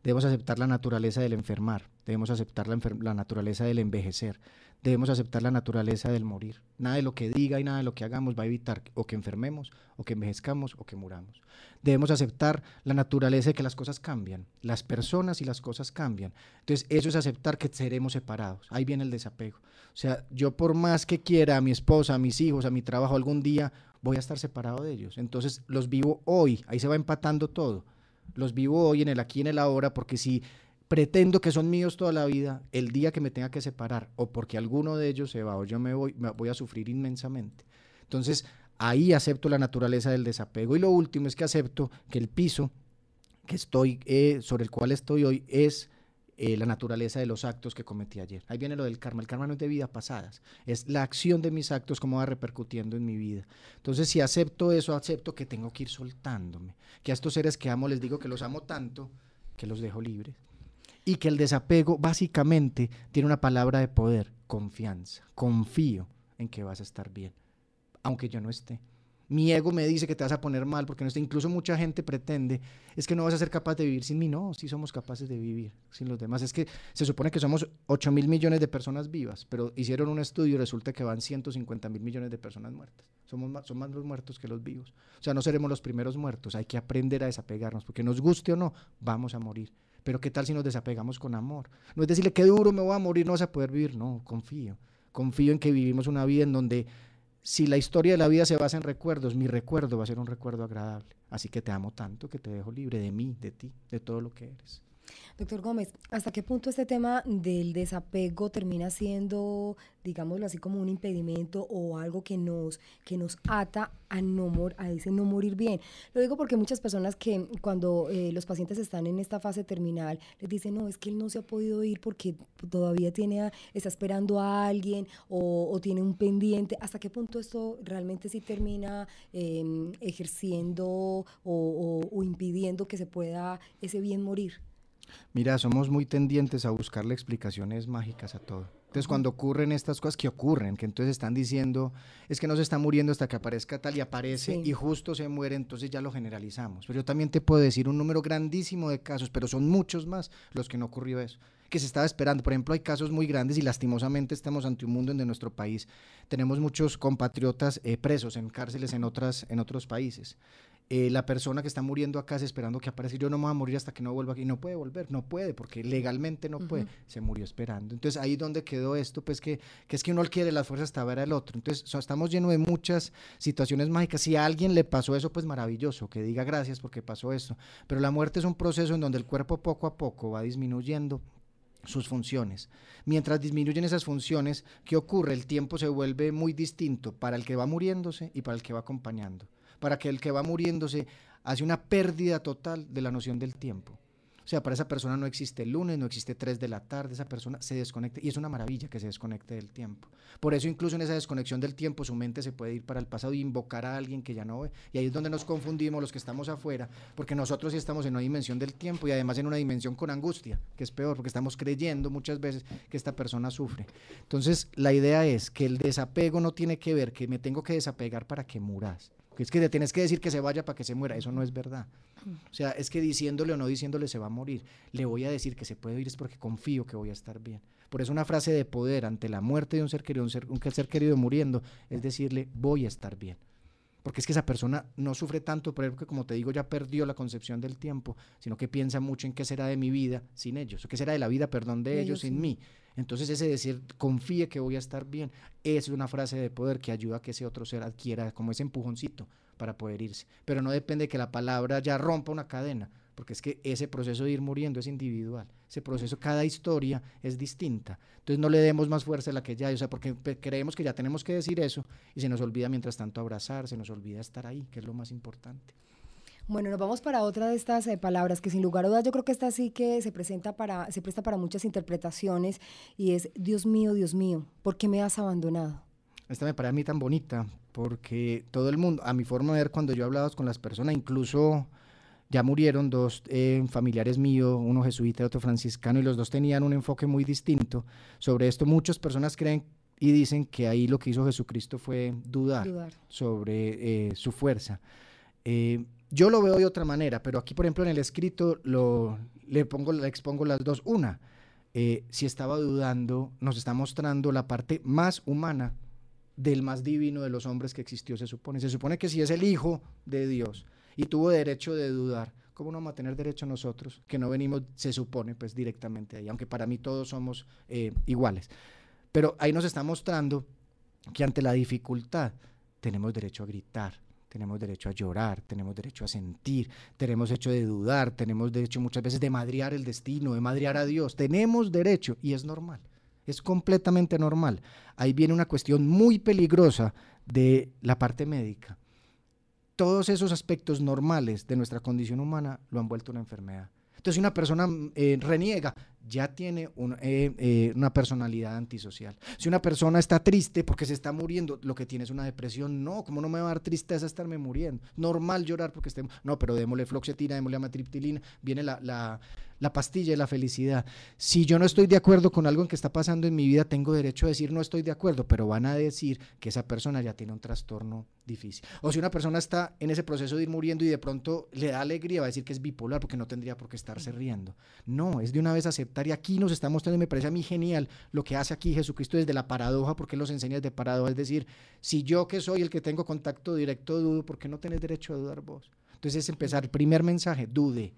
Debemos aceptar la naturaleza del enfermar, debemos aceptar la naturaleza del envejecer, debemos aceptar la naturaleza del morir. Nada de lo que diga y nada de lo que hagamos va a evitar o que enfermemos, o que envejezcamos, o que muramos. Debemos aceptar la naturaleza de que las cosas cambian, las personas y las cosas cambian. Entonces eso es aceptar que seremos separados. Ahí viene el desapego. O sea, yo por más que quiera a mi esposa, a mis hijos, a mi trabajo, algún día voy a estar separado de ellos. Entonces los vivo hoy, ahí se va empatando todo. Los vivo hoy en el aquí y en el ahora, porque si pretendo que son míos toda la vida, el día que me tenga que separar o porque alguno de ellos se va o yo me voy a sufrir inmensamente. Entonces ahí acepto la naturaleza del desapego. Y lo último es que acepto que el piso que sobre el cual estoy hoy es la naturaleza de los actos que cometí ayer. Ahí viene lo del karma. El karma no es de vidas pasadas, es la acción de mis actos, cómo va repercutiendo en mi vida. Entonces, si acepto eso, acepto que tengo que ir soltándome, que a estos seres que amo les digo que los amo tanto, que los dejo libres, y que el desapego básicamente tiene una palabra de poder: confianza. Confío en que vas a estar bien, aunque yo no esté. Mi ego me dice que te vas a poner mal porque no está. Incluso mucha gente pretende, es que no vas a ser capaz de vivir sin mí. No, sí somos capaces de vivir sin los demás. Es que se supone que somos 8.000 millones de personas vivas, pero hicieron un estudio y resulta que van 150.000 millones de personas muertas. Son más los muertos que los vivos. O sea, no seremos los primeros muertos. Hay que aprender a desapegarnos, porque nos guste o no, vamos a morir. Pero ¿qué tal si nos desapegamos con amor? No es decirle, qué duro, me voy a morir, no vas a poder vivir. No, confío en que vivimos una vida en donde, si la historia de la vida se basa en recuerdos, mi recuerdo va a ser un recuerdo agradable. Así que te amo tanto que te dejo libre de mí, de ti, de todo lo que eres. Doctor Gómez, ¿hasta qué punto este tema del desapego termina siendo, digámoslo así, como un impedimento o algo que nos ata a ese no morir bien? Lo digo porque muchas personas que cuando los pacientes están en esta fase terminal, les dicen, no, es que él no se ha podido ir porque todavía está esperando a alguien o tiene un pendiente. ¿Hasta qué punto esto realmente sí termina ejerciendo o impidiendo que se pueda ese bien morir? Mira, somos muy tendientes a buscarle explicaciones mágicas a todo. Entonces, cuando ocurren estas cosas que ocurren, que entonces están diciendo, es que no se está muriendo hasta que aparezca tal y aparece Sí. y justo se muere, entonces ya lo generalizamos. Pero yo también te puedo decir un número grandísimo de casos, pero son muchos más los que no ocurrió eso, que se estaba esperando. Por ejemplo, hay casos muy grandes y lastimosamente estamos ante un mundo en nuestro país tenemos muchos compatriotas presos en cárceles en otros países. La persona que está muriendo acá esperando que aparezca, yo no me voy a morir hasta que no vuelva aquí, no puede volver, no puede, porque legalmente no puede, se murió esperando. Entonces ahí donde quedó esto, pues que es que uno quiere las fuerzas hasta ver al otro. Entonces estamos llenos de muchas situaciones mágicas. Si a alguien le pasó eso, pues maravilloso, que diga gracias porque pasó esto, pero la muerte es un proceso en donde el cuerpo poco a poco va disminuyendo sus funciones. Mientras disminuyen esas funciones, ¿qué ocurre? El tiempo se vuelve muy distinto para el que va muriéndose y para el que va acompañando. Para que el que va muriéndose hace una pérdida total de la noción del tiempo. O sea, para esa persona no existe el lunes, no existe 3 de la tarde, esa persona se desconecta y es una maravilla que se desconecte del tiempo. Por eso incluso en esa desconexión del tiempo su mente se puede ir para el pasado y invocar a alguien que ya no ve. Y ahí es donde nos confundimos los que estamos afuera, porque nosotros sí estamos en una dimensión del tiempo y además en una dimensión con angustia, que es peor, porque estamos creyendo muchas veces que esta persona sufre. Entonces la idea es que el desapego no tiene que ver que me tengo que desapegar para que muras. Es que le tienes que decir que se vaya para que se muera, eso no es verdad. O sea, es que diciéndole o no diciéndole se va a morir. Le voy a decir que se puede ir es porque confío que voy a estar bien. Por eso una frase de poder ante la muerte de un ser querido, un ser querido muriendo, es decirle voy a estar bien. Porque es que esa persona no sufre tanto, porque como te digo, ya perdió la concepción del tiempo, sino que piensa mucho en qué será de mi vida sin ellos, o qué será de la vida, perdón, de ellos sin mí. Entonces ese decir, confíe que voy a estar bien, es una frase de poder que ayuda a que ese otro ser adquiera como ese empujoncito para poder irse. Pero no depende de que la palabra ya rompa una cadena, porque es que ese proceso de ir muriendo es individual. Ese proceso, cada historia es distinta. Entonces no le demos más fuerza a la que ya hay, o sea, porque creemos que ya tenemos que decir eso y se nos olvida mientras tanto abrazar, se nos olvida estar ahí, que es lo más importante. Bueno, nos vamos para otra de estas palabras que sin lugar a dudas yo creo que esta sí que se presta para muchas interpretaciones y es Dios mío, ¿por qué me has abandonado? Esta me parece a mí tan bonita porque todo el mundo, a mi forma de ver cuando yo he hablado con las personas, incluso ya murieron 2 familiares míos, uno jesuita y otro franciscano, y los 2 tenían un enfoque muy distinto sobre esto. Muchas personas creen y dicen que ahí lo que hizo Jesucristo fue dudar. Sobre su fuerza. Yo lo veo de otra manera, pero aquí, por ejemplo, en el escrito le expongo las dos. Una, si estaba dudando, nos está mostrando la parte más humana del más divino de los hombres que existió, se supone. Se supone que si es el Hijo de Dios y tuvo derecho de dudar, ¿cómo no vamos a tener derecho nosotros? Que no venimos, se supone, pues directamente ahí, aunque para mí todos somos iguales. Pero ahí nos está mostrando que ante la dificultad tenemos derecho a gritar, tenemos derecho a llorar, tenemos derecho a sentir, tenemos derecho de dudar, tenemos derecho muchas veces de madrear el destino, de madrear a Dios, tenemos derecho y es normal, es completamente normal. Ahí viene una cuestión muy peligrosa de la parte médica. Todos esos aspectos normales de nuestra condición humana lo han vuelto una enfermedad. Entonces, si una persona reniega, ya tiene una personalidad antisocial. Si una persona está triste porque se está muriendo, lo que tiene es una depresión. No, ¿cómo no me va a dar tristeza estarme muriendo? Normal llorar porque estemos... No, pero démosle fluoxetina, démosle amitriptilina, viene la pastilla de la felicidad. Si yo no estoy de acuerdo con algo en que está pasando en mi vida, tengo derecho a decir no estoy de acuerdo, pero van a decir que esa persona ya tiene un trastorno difícil. O si una persona está en ese proceso de ir muriendo y de pronto le da alegría, va a decir que es bipolar porque no tendría por qué estarse riendo. No, es de una vez aceptar, y aquí nos está mostrando, y me parece a mí genial lo que hace aquí Jesucristo desde la paradoja, porque Él los enseña desde paradoja, es decir, si yo que soy el que tengo contacto directo dudo, ¿por qué no tenés derecho a dudar vos? Entonces es empezar, el primer mensaje, dude,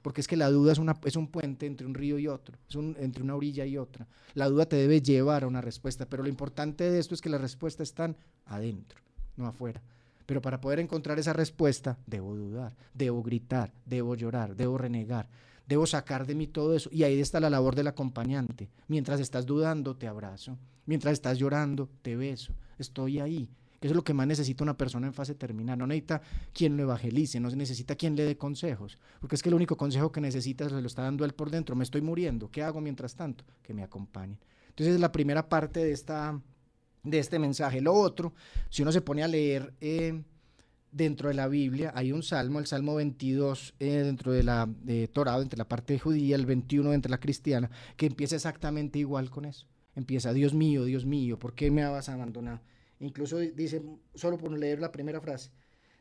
porque es que la duda es un puente entre un río y otro, entre una orilla y otra. La duda te debe llevar a una respuesta, pero lo importante de esto es que las respuestas están adentro, no afuera. Pero para poder encontrar esa respuesta, debo dudar, debo gritar, debo llorar, debo renegar, Debo sacar de mí todo eso. Y ahí está la labor del acompañante. Mientras estás dudando, te abrazo. Mientras estás llorando, te beso. Estoy ahí. Que eso es lo que más necesita una persona en fase terminal. No necesita quien lo evangelice, no necesita quien le dé consejos. Porque es que el único consejo que necesita se lo está dando él por dentro. Me estoy muriendo. ¿Qué hago mientras tanto? Que me acompañen. Entonces es la primera parte de este mensaje. Lo otro, si uno se pone a leer dentro de la Biblia, hay un salmo, el Salmo 22 dentro de la Torá, entre la parte judía, el 21 entre la cristiana, que empieza exactamente igual con eso. Empieza, Dios mío, ¿por qué me has abandonado? Incluso dice, solo por leer la primera frase,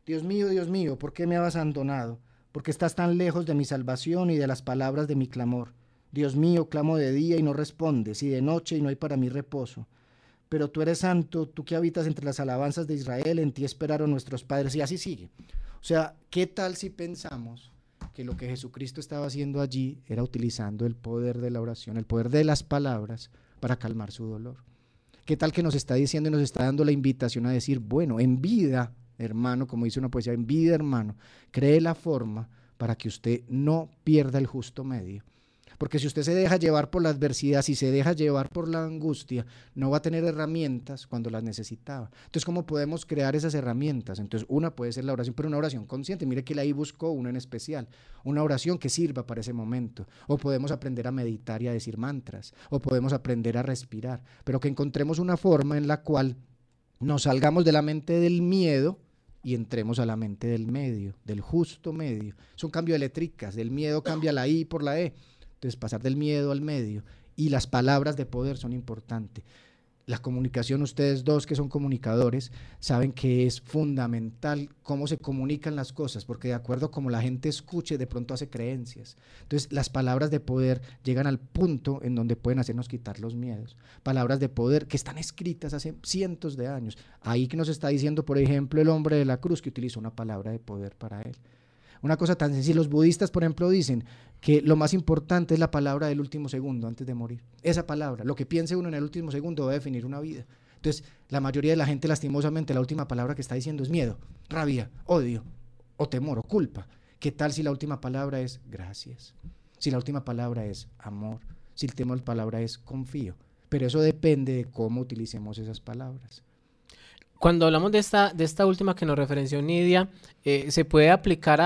Dios mío, ¿por qué me has abandonado? Porque estás tan lejos de mi salvación y de las palabras de mi clamor. Dios mío, clamo de día y no respondes, y de noche y no hay para mí reposo. Pero tú eres santo, tú que habitas entre las alabanzas de Israel, en ti esperaron nuestros padres, y así sigue. O sea, ¿qué tal si pensamos que lo que Jesucristo estaba haciendo allí era utilizando el poder de la oración, el poder de las palabras para calmar su dolor? ¿Qué tal que nos está diciendo y nos está dando la invitación a decir, bueno, en vida, hermano, como dice una poesía, en vida, hermano, cree la forma para que usted no pierda el justo medio? Porque si usted se deja llevar por la adversidad, si se deja llevar por la angustia, no va a tener herramientas cuando las necesitaba. Entonces, ¿cómo podemos crear esas herramientas? Entonces, una puede ser la oración, pero una oración consciente. Mire que él ahí buscó una en especial, una oración que sirva para ese momento. O podemos aprender a meditar y a decir mantras, o podemos aprender a respirar, pero que encontremos una forma en la cual nos salgamos de la mente del miedo y entremos a la mente del medio, del justo medio. Es un cambio de letricas, del miedo cambia la I por la E. Entonces, pasar del miedo al medio, y las palabras de poder son importantes. La comunicación, ustedes dos que son comunicadores, saben que es fundamental cómo se comunican las cosas, porque de acuerdo a cómo la gente escuche, de pronto hace creencias. Entonces, las palabras de poder llegan al punto en donde pueden hacernos quitar los miedos. Palabras de poder que están escritas hace cientos de años. Ahí que nos está diciendo, por ejemplo, el hombre de la cruz, que utilizó una palabra de poder para él. Una cosa tan sencilla, los budistas, por ejemplo, dicen que lo más importante es la palabra del último segundo antes de morir. Esa palabra, lo que piense uno en el último segundo va a definir una vida. Entonces, la mayoría de la gente, lastimosamente, la última palabra que está diciendo es miedo, rabia, odio, o temor, o culpa. ¿Qué tal si la última palabra es gracias? Si la última palabra es amor, si la última palabra es confío. Pero eso depende de cómo utilicemos esas palabras. Cuando hablamos de esta última que nos referenció Nidia, ¿se puede aplicar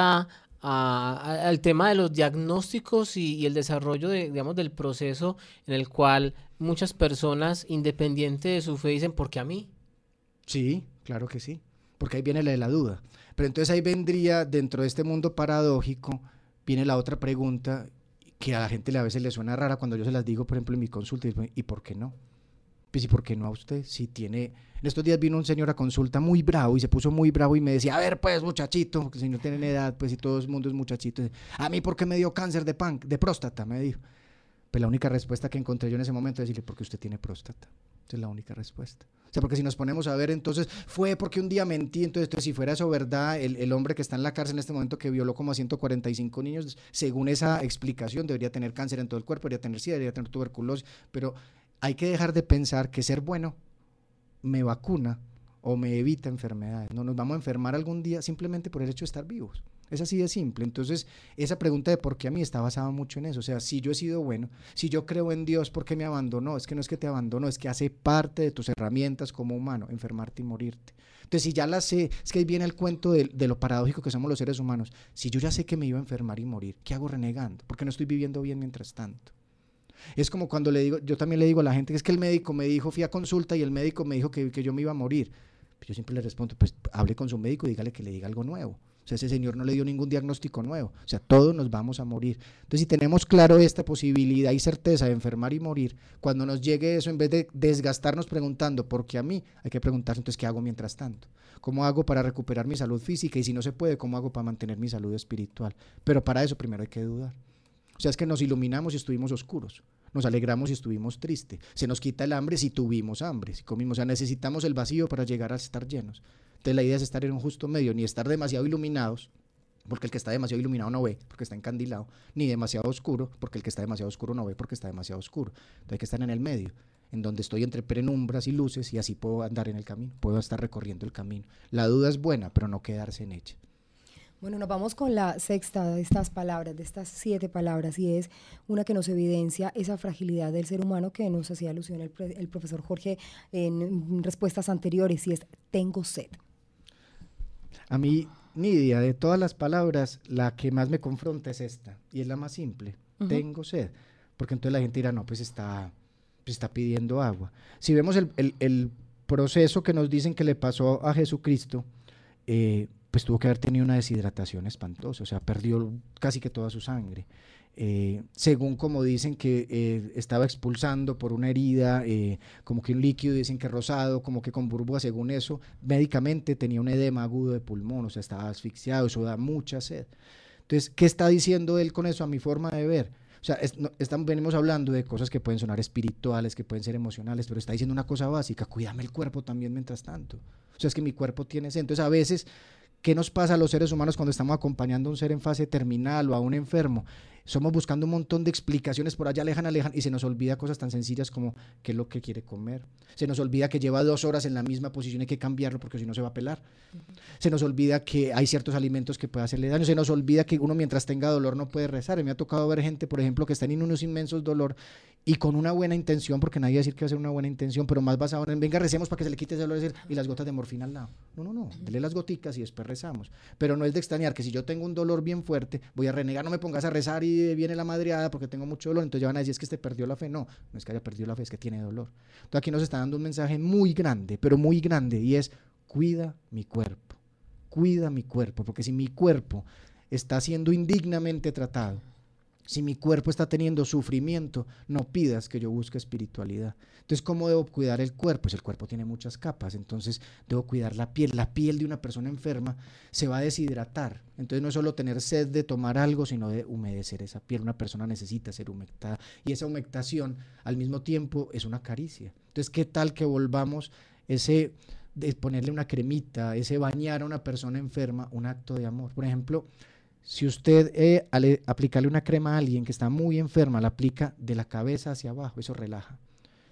al tema de los diagnósticos y el desarrollo del proceso en el cual muchas personas, independiente de su fe, dicen, ¿por qué a mí? Sí, claro que sí, porque ahí viene la de la duda. Pero entonces ahí vendría, dentro de este mundo paradójico, viene la otra pregunta que a la gente a veces le suena rara cuando yo se las digo, por ejemplo, en mi consulta, ¿y por qué no? Pues, ¿y por qué no a usted? Si tiene... En estos días vino un señor a consulta muy bravo y se puso muy bravo y me decía, a ver pues muchachito, porque si no tienen edad, pues si todo el mundo es muchachito, a mí ¿por qué me dio cáncer de próstata? Me dijo. Pues la única respuesta que encontré yo en ese momento es decirle, porque usted tiene próstata. Esa es la única respuesta. O sea, porque si nos ponemos a ver, entonces fue porque un día mentí, entonces si fuera eso verdad, el hombre que está en la cárcel en este momento que violó como a 145 niños, según esa explicación debería tener cáncer en todo el cuerpo, debería tener SIDA, debería tener tuberculosis, pero hay que dejar de pensar que ser bueno me vacuna o me evita enfermedades. No nos vamos a enfermar algún día simplemente por el hecho de estar vivos. Es así de simple. Entonces, esa pregunta de por qué a mí está basada mucho en eso. O sea, si yo he sido bueno, si yo creo en Dios, ¿por qué me abandonó? Es que no es que te abandonó, es que hace parte de tus herramientas como humano, enfermarte y morirte. Entonces, si ya la sé, es que ahí viene el cuento de lo paradójico que somos los seres humanos. Si yo ya sé que me iba a enfermar y morir, ¿qué hago renegando? Porque no estoy viviendo bien mientras tanto. Es como cuando le digo, yo también le digo a la gente que es que el médico me dijo, fui a consulta y el médico me dijo que yo me iba a morir. Yo siempre le respondo, pues hable con su médico y dígale que le diga algo nuevo. O sea, ese señor no le dio ningún diagnóstico nuevo. O sea, todos nos vamos a morir. Entonces, si tenemos claro esta posibilidad y certeza de enfermar y morir, cuando nos llegue eso, en vez de desgastarnos preguntando, ¿por qué a mí? Hay que preguntarse, entonces, ¿qué hago mientras tanto? ¿Cómo hago para recuperar mi salud física? Y si no se puede, ¿cómo hago para mantener mi salud espiritual? Pero para eso primero hay que dudar. O sea, es que nos iluminamos y estuvimos oscuros. Nos alegramos y estuvimos tristes. Se nos quita el hambre si tuvimos hambre, si comimos. O sea, necesitamos el vacío para llegar a estar llenos. Entonces la idea es estar en un justo medio, ni estar demasiado iluminados, porque el que está demasiado iluminado no ve, porque está encandilado, ni demasiado oscuro, porque el que está demasiado oscuro no ve, porque está demasiado oscuro. Entonces hay que estar en el medio, en donde estoy entre penumbras y luces, y así puedo andar en el camino, puedo estar recorriendo el camino. La duda es buena, pero no quedarse en ella. Bueno, nos vamos con la sexta de estas palabras, de estas 7 palabras, y es una que nos evidencia esa fragilidad del ser humano que nos hacía alusión el profesor Jorge en respuestas anteriores, y es tengo sed. A mí, Nidia, de todas las palabras, la que más me confronta es esta, y es la más simple, tengo sed, porque entonces la gente dirá, no, pues está pidiendo agua. Si vemos el proceso que nos dicen que le pasó a Jesucristo, pues tuvo que haber tenido una deshidratación espantosa, o sea, perdió casi que toda su sangre. Según como dicen que estaba expulsando por una herida, como que un líquido, dicen que rosado, como que con burbujas, según eso, médicamente tenía un edema agudo de pulmón, o sea, estaba asfixiado, eso da mucha sed. Entonces, ¿qué está diciendo él con eso a mi forma de ver? O sea, venimos hablando de cosas que pueden sonar espirituales, que pueden ser emocionales, pero está diciendo una cosa básica, cuídame el cuerpo también mientras tanto. O sea, es que mi cuerpo tiene sed. Entonces, a veces, ¿qué nos pasa a los seres humanos cuando estamos acompañando a un ser en fase terminal o a un enfermo? Somos buscando un montón de explicaciones por allá, alejan, y se nos olvida cosas tan sencillas como qué es lo que quiere comer. Se nos olvida que lleva 2 horas en la misma posición, hay que cambiarlo porque si no se va a pelar. Se nos olvida que hay ciertos alimentos que pueden hacerle daño. Se nos olvida que uno mientras tenga dolor no puede rezar. Me ha tocado ver gente, por ejemplo, que está en unos inmensos dolor y con una buena intención, porque nadie va a decir que va a ser una buena intención, pero más basado en, venga, recemos para que se le quite ese dolor y las gotas de morfina al lado. No, dele las goticas y después rezamos. Pero no es de extrañar que si yo tengo un dolor bien fuerte, voy a renegar, no me pongas a rezar y viene la madreada porque tengo mucho dolor, entonces ya van a decir es que este perdió la fe. No es que haya perdido la fe, es que tiene dolor. Entonces aquí nos está dando un mensaje muy grande, pero muy grande, y es cuida mi cuerpo, porque si mi cuerpo está siendo indignamente tratado, si mi cuerpo está teniendo sufrimiento, no pidas que yo busque espiritualidad. Entonces, ¿cómo debo cuidar el cuerpo? Pues el cuerpo tiene muchas capas, entonces debo cuidar la piel. La piel de una persona enferma se va a deshidratar. Entonces no es solo tener sed de tomar algo, sino de humedecer esa piel. Una persona necesita ser humectada y esa humectación al mismo tiempo es una caricia. Entonces, ¿qué tal que volvamos ese de ponerle una cremita, ese bañar a una persona enferma, un acto de amor? Por ejemplo, si usted al aplicarle una crema a alguien que está muy enferma, la aplica de la cabeza hacia abajo, eso relaja.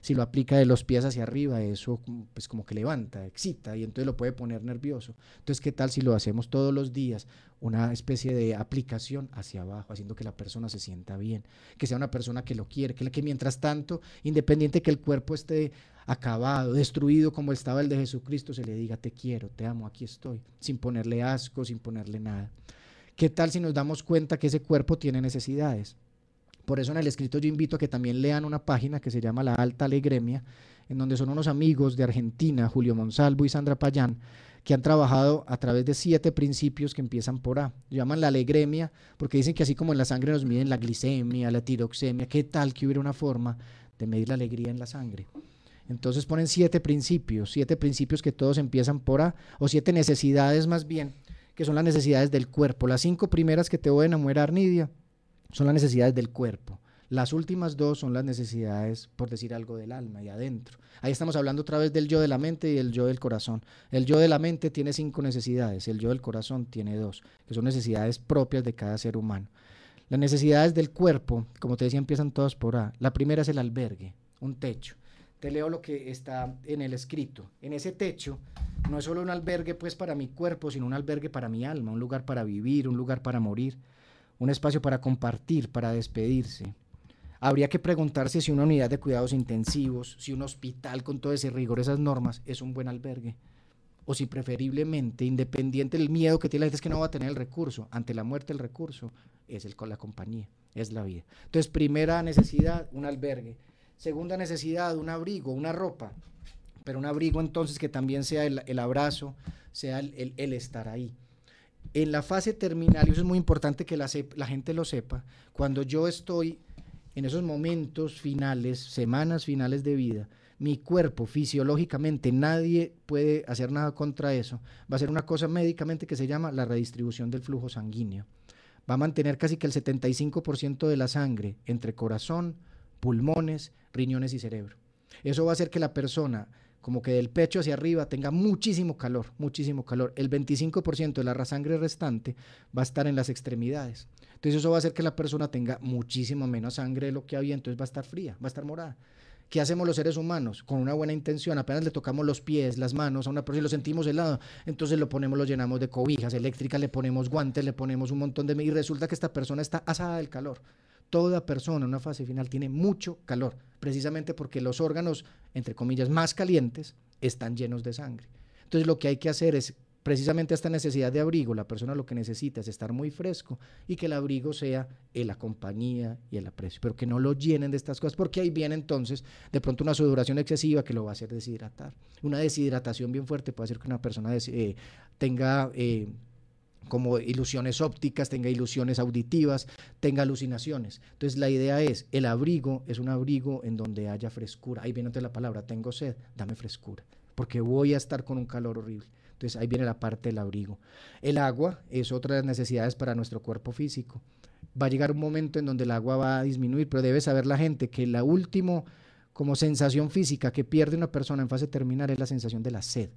Si lo aplica de los pies hacia arriba, eso pues como que levanta, excita y entonces lo puede poner nervioso. Entonces, ¿qué tal si lo hacemos todos los días? Una especie de aplicación hacia abajo, haciendo que la persona se sienta bien, que sea una persona que lo quiere, que mientras tanto, independiente que el cuerpo esté acabado, destruido como estaba el de Jesucristo, se le diga te quiero, te amo, aquí estoy, sin ponerle asco, sin ponerle nada. ¿Qué tal si nos damos cuenta que ese cuerpo tiene necesidades? Por eso en el escrito yo invito a que también lean una página que se llama La Alta Alegremia, en donde son unos amigos de Argentina, Julio Monsalvo y Sandra Payán, que han trabajado a través de 7 principios que empiezan por A. Llaman la alegremia porque dicen que así como en la sangre nos miden la glicemia, la tiroxemia, ¿qué tal que hubiera una forma de medir la alegría en la sangre? Entonces ponen 7 principios que todos empiezan por A, o 7 necesidades más bien, que son las necesidades del cuerpo. Las 5 primeras que te voy a enamorar, Nidia, son las necesidades del cuerpo. Las últimas 2 son las necesidades, por decir algo, del alma y adentro. Ahí estamos hablando otra vez del yo de la mente y el yo del corazón. El yo de la mente tiene 5 necesidades, el yo del corazón tiene 2, que son necesidades propias de cada ser humano. Las necesidades del cuerpo, como te decía, empiezan todas por A. La primera es el albergue, un techo. Te leo lo que está en el escrito. En ese techo no es solo un albergue pues para mi cuerpo, sino un albergue para mi alma, un lugar para vivir, un lugar para morir, un espacio para compartir, para despedirse. Habría que preguntarse si una unidad de cuidados intensivos, si un hospital con todo ese rigor, esas normas, es un buen albergue. O si preferiblemente, independiente del miedo que tiene la gente, es que no va a tener el recurso. Ante la muerte el recurso es la compañía, es la vida. Entonces, primera necesidad, un albergue. Segunda necesidad, un abrigo, una ropa, pero un abrigo entonces que también sea el abrazo, sea el estar ahí. En la fase terminal, y eso es muy importante que la gente lo sepa, cuando yo estoy en esos momentos finales, semanas finales de vida, mi cuerpo fisiológicamente, nadie puede hacer nada contra eso, va a ser una cosa médicamente que se llama la redistribución del flujo sanguíneo. Va a mantener casi que el 75% de la sangre entre corazón, pulmones, riñones y cerebro. Eso va a hacer que la persona, como que del pecho hacia arriba, tenga muchísimo calor, muchísimo calor. El 25% de la sangre restante va a estar en las extremidades. Entonces eso va a hacer que la persona tenga muchísimo menos sangre de lo que había, entonces va a estar fría, va a estar morada. ¿Qué hacemos los seres humanos? Con una buena intención, apenas le tocamos los pies, las manos a una persona y lo sentimos helado, entonces lo llenamos de cobijas eléctricas, le ponemos guantes, le ponemos un montón de... y resulta que esta persona está asada del calor. Toda persona en una fase final tiene mucho calor, precisamente porque los órganos, entre comillas, más calientes están llenos de sangre. Entonces lo que hay que hacer es precisamente esta necesidad de abrigo, la persona lo que necesita es estar muy fresco y que el abrigo sea la compañía y el aprecio, pero que no lo llenen de estas cosas, porque ahí viene entonces de pronto una sudoración excesiva que lo va a hacer deshidratar. Una deshidratación bien fuerte puede hacer que una persona tenga como ilusiones ópticas, tenga ilusiones auditivas, tenga alucinaciones. Entonces la idea es, el abrigo es un abrigo en donde haya frescura. Ahí viene entonces la palabra, tengo sed, dame frescura, porque voy a estar con un calor horrible. Entonces ahí viene la parte del abrigo. El agua es otra de las necesidades para nuestro cuerpo físico. Va a llegar un momento en donde el agua va a disminuir, pero debe saber la gente que la última como sensación física que pierde una persona en fase terminal es la sensación de la sed.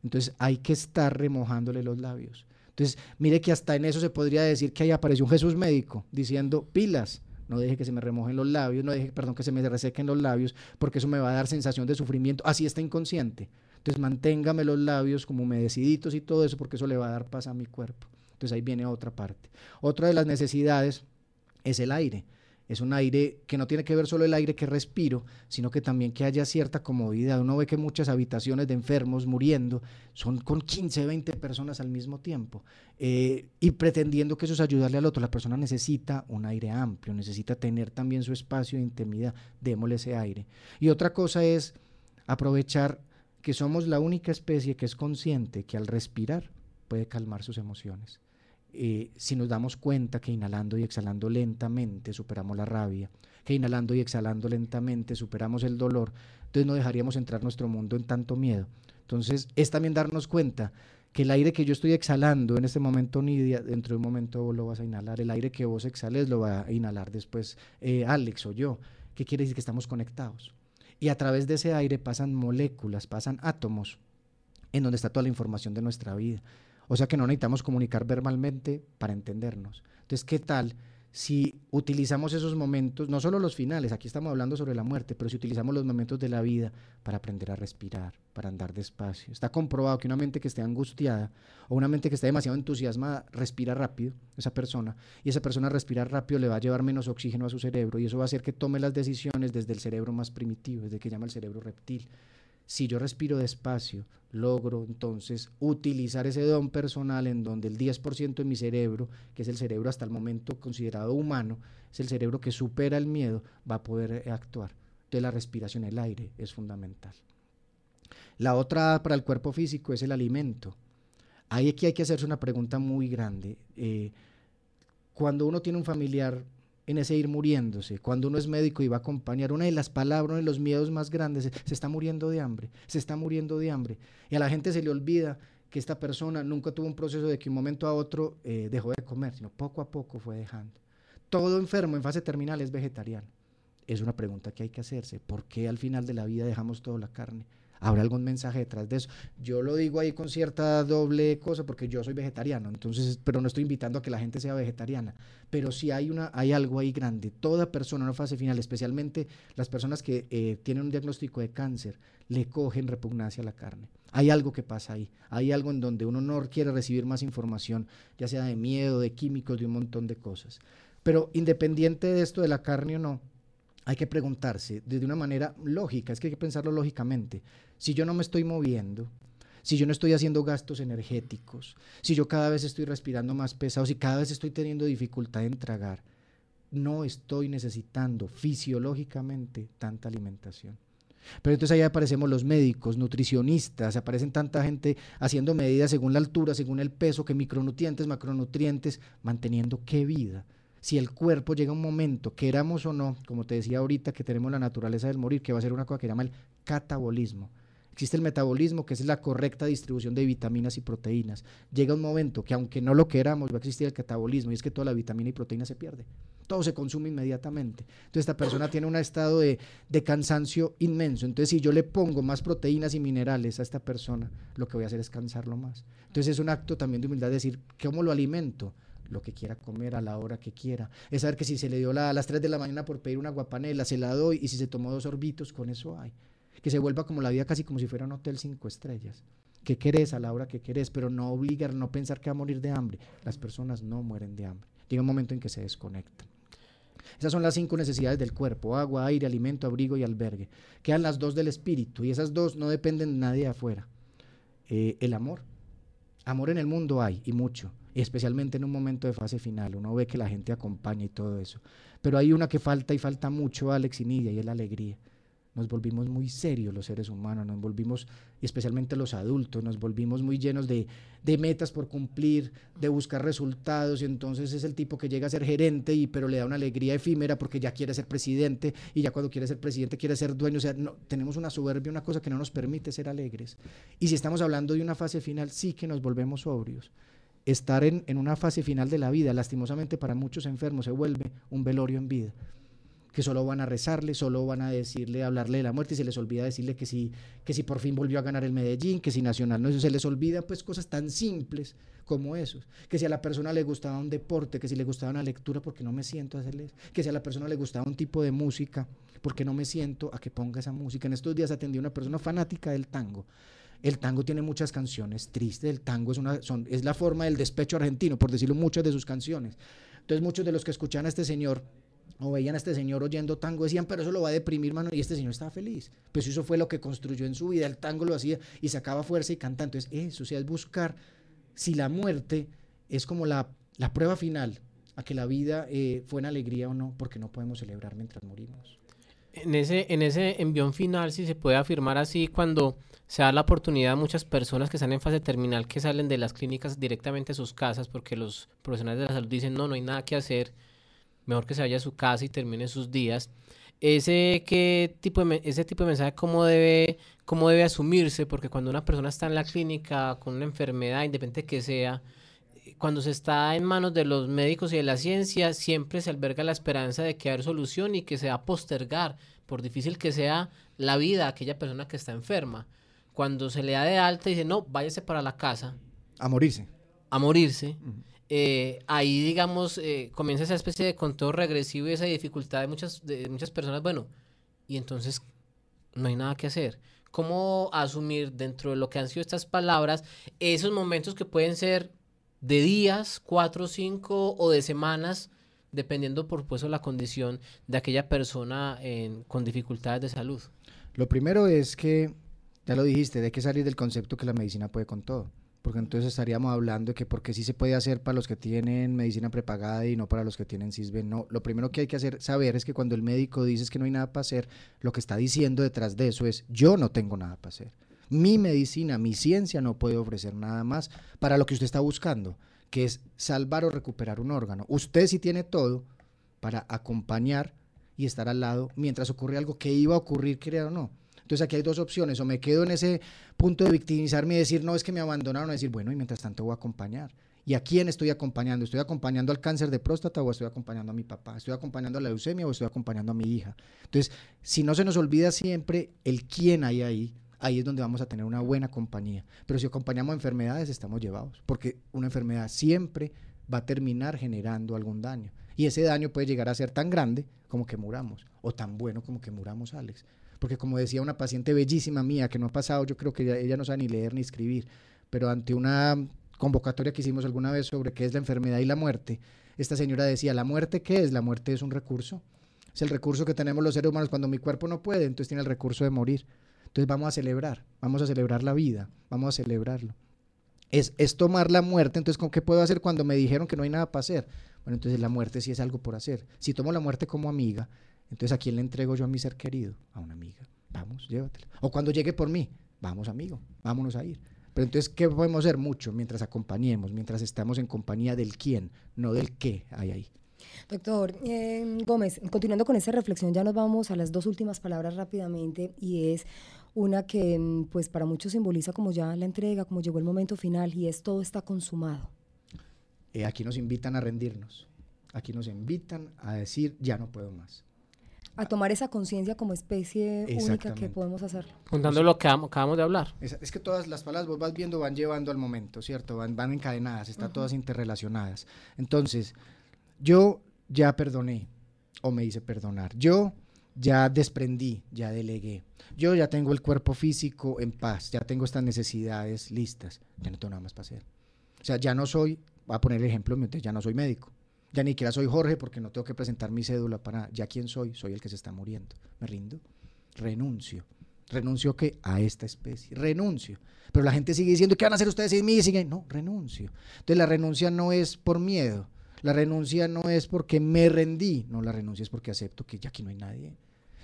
Entonces hay que estar remojándole los labios. Entonces mire que hasta en eso se podría decir que ahí apareció un Jesús médico diciendo pilas. No deje que se me remojen los labios, no deje, que se me resequen los labios, porque eso me va a dar sensación de sufrimiento, así está inconsciente. Entonces manténgame los labios como humedeciditos y todo eso, porque eso le va a dar paz a mi cuerpo. Entonces ahí viene otra parte. Otra de las necesidades es el aire. Es un aire que no tiene que ver solo el aire que respiro, sino que también que haya cierta comodidad. Uno ve que muchas habitaciones de enfermos muriendo son con 15, 20 personas al mismo tiempo y pretendiendo que eso es ayudarle al otro. La persona necesita un aire amplio, necesita tener también su espacio de intimidad, démosle ese aire. Y otra cosa es aprovechar que somos la única especie que es consciente que al respirar puede calmar sus emociones. Si nos damos cuenta que inhalando y exhalando lentamente superamos la rabia, que inhalando y exhalando lentamente superamos el dolor, entonces no dejaríamos entrar nuestro mundo en tanto miedo. Entonces es también darnos cuenta que el aire que yo estoy exhalando en este momento, Nidia, dentro de un momento vos lo vas a inhalar, el aire que vos exhales lo va a inhalar después Alex o yo. ¿Qué quiere decir? Que estamos conectados. Y a través de ese aire pasan moléculas, pasan átomos, en donde está toda la información de nuestra vida. O sea que no necesitamos comunicar verbalmente para entendernos. Entonces, ¿qué tal si utilizamos esos momentos, no solo los finales, aquí estamos hablando sobre la muerte, pero si utilizamos los momentos de la vida para aprender a respirar, para andar despacio? Está comprobado que una mente que esté angustiada o una mente que esté demasiado entusiasmada respira rápido, esa persona, y esa persona respirar rápido le va a llevar menos oxígeno a su cerebro y eso va a hacer que tome las decisiones desde el cerebro más primitivo, desde que llama el cerebro reptil. Si yo respiro despacio, logro entonces utilizar ese don personal en donde el 10% de mi cerebro, que es el cerebro hasta el momento considerado humano, es el cerebro que supera el miedo, va a poder actuar. Entonces la respiración, el aire, es fundamental. La otra para el cuerpo físico es el alimento. Ahí aquí hay que hacerse una pregunta muy grande. Cuando uno tiene un familiar en ese ir muriéndose, cuando uno es médico y va a acompañar, una de las palabras, uno de los miedos más grandes, se está muriendo de hambre, se está muriendo de hambre, y a la gente se le olvida que esta persona nunca tuvo un proceso de que un momento a otro dejó de comer, sino poco a poco fue dejando. Todo enfermo en fase terminal es vegetariano. Es una pregunta que hay que hacerse, ¿por qué al final de la vida dejamos toda la carne? ¿Habrá algún mensaje detrás de eso? Yo lo digo ahí con cierta doble cosa porque yo soy vegetariano, entonces, pero no estoy invitando a que la gente sea vegetariana, pero sí hay algo ahí grande. Toda persona en una fase final, especialmente las personas que tienen un diagnóstico de cáncer, le cogen repugnancia a la carne. Hay algo que pasa ahí, hay algo en donde uno no quiere recibir más información, ya sea de miedo, de químicos, de un montón de cosas. Pero independiente de esto de la carne o no, hay que preguntarse de una manera lógica, es que hay que pensarlo lógicamente. Si yo no me estoy moviendo, si yo no estoy haciendo gastos energéticos, si yo cada vez estoy respirando más pesado, si cada vez estoy teniendo dificultad en tragar, no estoy necesitando fisiológicamente tanta alimentación. Pero entonces ahí aparecemos los médicos, nutricionistas, aparecen tanta gente haciendo medidas según la altura, según el peso, que micronutrientes, macronutrientes, manteniendo qué vida. Si el cuerpo llega a un momento, queramos o no, como te decía ahorita, que tenemos la naturaleza del morir, que va a ser una cosa que se llama el catabolismo. Existe el metabolismo, que es la correcta distribución de vitaminas y proteínas. Llega un momento que aunque no lo queramos, va a existir el catabolismo, y es que toda la vitamina y proteína se pierde. Todo se consume inmediatamente. Entonces esta persona tiene un estado de cansancio inmenso. Entonces si yo le pongo más proteínas y minerales a esta persona, lo que voy a hacer es cansarlo más. Entonces es un acto también de humildad decir, ¿cómo lo alimento? lo que quiera comer a la hora que quiera. Es saber que si se le dio a las 3 de la mañana por pedir una aguapanela, se la doy, y si se tomó 2 sorbitos, con eso hay. Que se vuelva como la vida casi como si fuera un hotel 5 estrellas. Que querés a la hora que querés, pero no obligar, no pensar que va a morir de hambre. Las personas no mueren de hambre. Llega un momento en que se desconectan. Esas son las 5 necesidades del cuerpo: agua, aire, alimento, abrigo y albergue. Quedan las 2 del espíritu, y esas 2 no dependen de nadie de afuera. El amor. Amor en el mundo hay, y mucho, y especialmente en un momento de fase final. Uno ve que la gente acompaña y todo eso. Pero hay una que falta, y falta mucho, Alex y Nidia, y es la alegría. Nos volvimos muy serios los seres humanos, nos volvimos, y especialmente los adultos, nos volvimos muy llenos de metas por cumplir, de buscar resultados, y entonces es el tipo que llega a ser gerente, pero le da una alegría efímera porque ya quiere ser presidente, y ya cuando quiere ser presidente quiere ser dueño. O sea, no, tenemos una soberbia, una cosa que no nos permite ser alegres. Y si estamos hablando de una fase final, sí que nos volvemos sobrios. Estar en una fase final de la vida, lastimosamente para muchos enfermos, se vuelve un velorio en vida, que solo van a rezarle, solo van a decirle, hablarle de la muerte, y se les olvida decirle que si por fin volvió a ganar el Medellín, que si Nacional no, eso se les olvida, pues cosas tan simples como esos, que si a la persona le gustaba un deporte, que si le gustaba una lectura, porque no me siento a hacerle eso, que si a la persona le gustaba un tipo de música, porque no me siento a que ponga esa música. En estos días atendí a una persona fanática del tango. El tango tiene muchas canciones tristes, el tango es la forma del despecho argentino, por decirlo, muchas de sus canciones. Entonces muchos de los que escuchaban a este señor o veían a este señor oyendo tango decían, pero eso lo va a deprimir, mano, y este señor estaba feliz. Pues eso fue lo que construyó en su vida, el tango lo hacía y sacaba fuerza y canta. Entonces eso, o sea, es buscar si la muerte es como la prueba final a que la vida fue en alegría o no, porque no podemos celebrar mientras morimos. En ese envión final, si se puede afirmar así, cuando se da la oportunidad a muchas personas que están en fase terminal, que salen de las clínicas directamente a sus casas, porque los profesionales de la salud dicen, no hay nada que hacer, mejor que se vaya a su casa y termine sus días. Ese tipo de mensaje, ¿cómo debe asumirse? Porque cuando una persona está en la clínica con una enfermedad, independiente que sea, cuando se está en manos de los médicos y de la ciencia, siempre se alberga la esperanza de que haya solución y que se va a postergar, por difícil que sea, la vida a aquella persona que está enferma. Cuando se le da de alta y dice, no, váyase para la casa. A morirse. A morirse. Ahí, digamos, comienza esa especie de conteo regresivo y esa dificultad de muchas personas. Bueno, y entonces no hay nada que hacer. ¿Cómo asumir dentro de lo que han sido estas palabras esos momentos que pueden ser de días, 4, 5 o de semanas, dependiendo por supuesto la condición de aquella persona con dificultades de salud? Lo primero es que, ya lo dijiste, hay que salir del concepto que la medicina puede con todo, porque entonces estaríamos hablando de que porque sí se puede hacer para los que tienen medicina prepagada y no para los que tienen CISBEN. No, lo primero que hay que saber es que cuando el médico dice que no hay nada para hacer, lo que está diciendo detrás de eso es, yo no tengo nada para hacer. Mi medicina, mi ciencia no puede ofrecer nada más para lo que usted está buscando, que es salvar o recuperar un órgano. Usted sí tiene todo para acompañar y estar al lado mientras ocurre algo que iba a ocurrir, crea o no. Entonces aquí hay 2 opciones: o me quedo en ese punto de victimizarme y decir, no, es que me abandonaron, o decir, bueno, y mientras tanto voy a acompañar. ¿Y a quién estoy acompañando? ¿Estoy acompañando al cáncer de próstata o estoy acompañando a mi papá? ¿Estoy acompañando a la leucemia o estoy acompañando a mi hija? Entonces, si no se nos olvida siempre el quién hay ahí es donde vamos a tener una buena compañía. Pero si acompañamos enfermedades, estamos llevados, porque una enfermedad siempre va a terminar generando algún daño. Y ese daño puede llegar a ser tan grande como que muramos, o tan bueno como que muramos, Alex. Porque como decía una paciente bellísima mía, que no ha pasado, yo creo que ella no sabe ni leer ni escribir, pero ante una convocatoria que hicimos alguna vez sobre qué es la enfermedad y la muerte, esta señora decía, ¿la muerte qué es? La muerte es un recurso. Es el recurso que tenemos los seres humanos cuando mi cuerpo no puede, entonces tiene el recurso de morir. Entonces vamos a celebrar la vida, vamos a celebrarlo. Es tomar la muerte. Entonces, ¿con qué puedo hacer cuando me dijeron que no hay nada para hacer? Bueno, entonces la muerte sí es algo por hacer. Si tomo la muerte como amiga, entonces ¿a quién le entrego yo a mi ser querido? A una amiga. Vamos, llévatela. O cuando llegue por mí, vamos amigo, vámonos a ir. Pero entonces, ¿qué podemos hacer? Mucho, mientras acompañemos, mientras estamos en compañía del quién, no del qué hay ahí. Doctor Gómez, continuando con esta reflexión, ya nos vamos a las 2 últimas palabras rápidamente, y es una que pues para muchos simboliza como ya la entrega, como llegó el momento final, y es todo está consumado. Aquí nos invitan a rendirnos, aquí nos invitan a decir ya no puedo más. A tomar esa conciencia como especie única que podemos hacerlo. Juntando lo que acabamos de hablar. Es que todas las palabras vos vas viendo van llevando al momento, ¿cierto? Van encadenadas, están todas interrelacionadas. Entonces, yo ya perdoné o me hice perdonar. Yo ya desprendí, ya delegué. Yo ya tengo el cuerpo físico en paz, ya tengo estas necesidades listas. Ya no tengo nada más para hacer. O sea, ya no soy, voy a poner el ejemplo, ya no soy médico. Ya ni siquiera soy Jorge porque no tengo que presentar mi cédula para nada. Ya quién soy, soy el que se está muriendo. Me rindo, renuncio. ¿Renuncio qué? A esta especie. Renuncio. Pero la gente sigue diciendo, ¿qué van a hacer ustedes sin mí? Siguen. No, renuncio. Entonces la renuncia no es por miedo. La renuncia no es porque me rendí. No, la renuncia es porque acepto que ya aquí no hay nadie.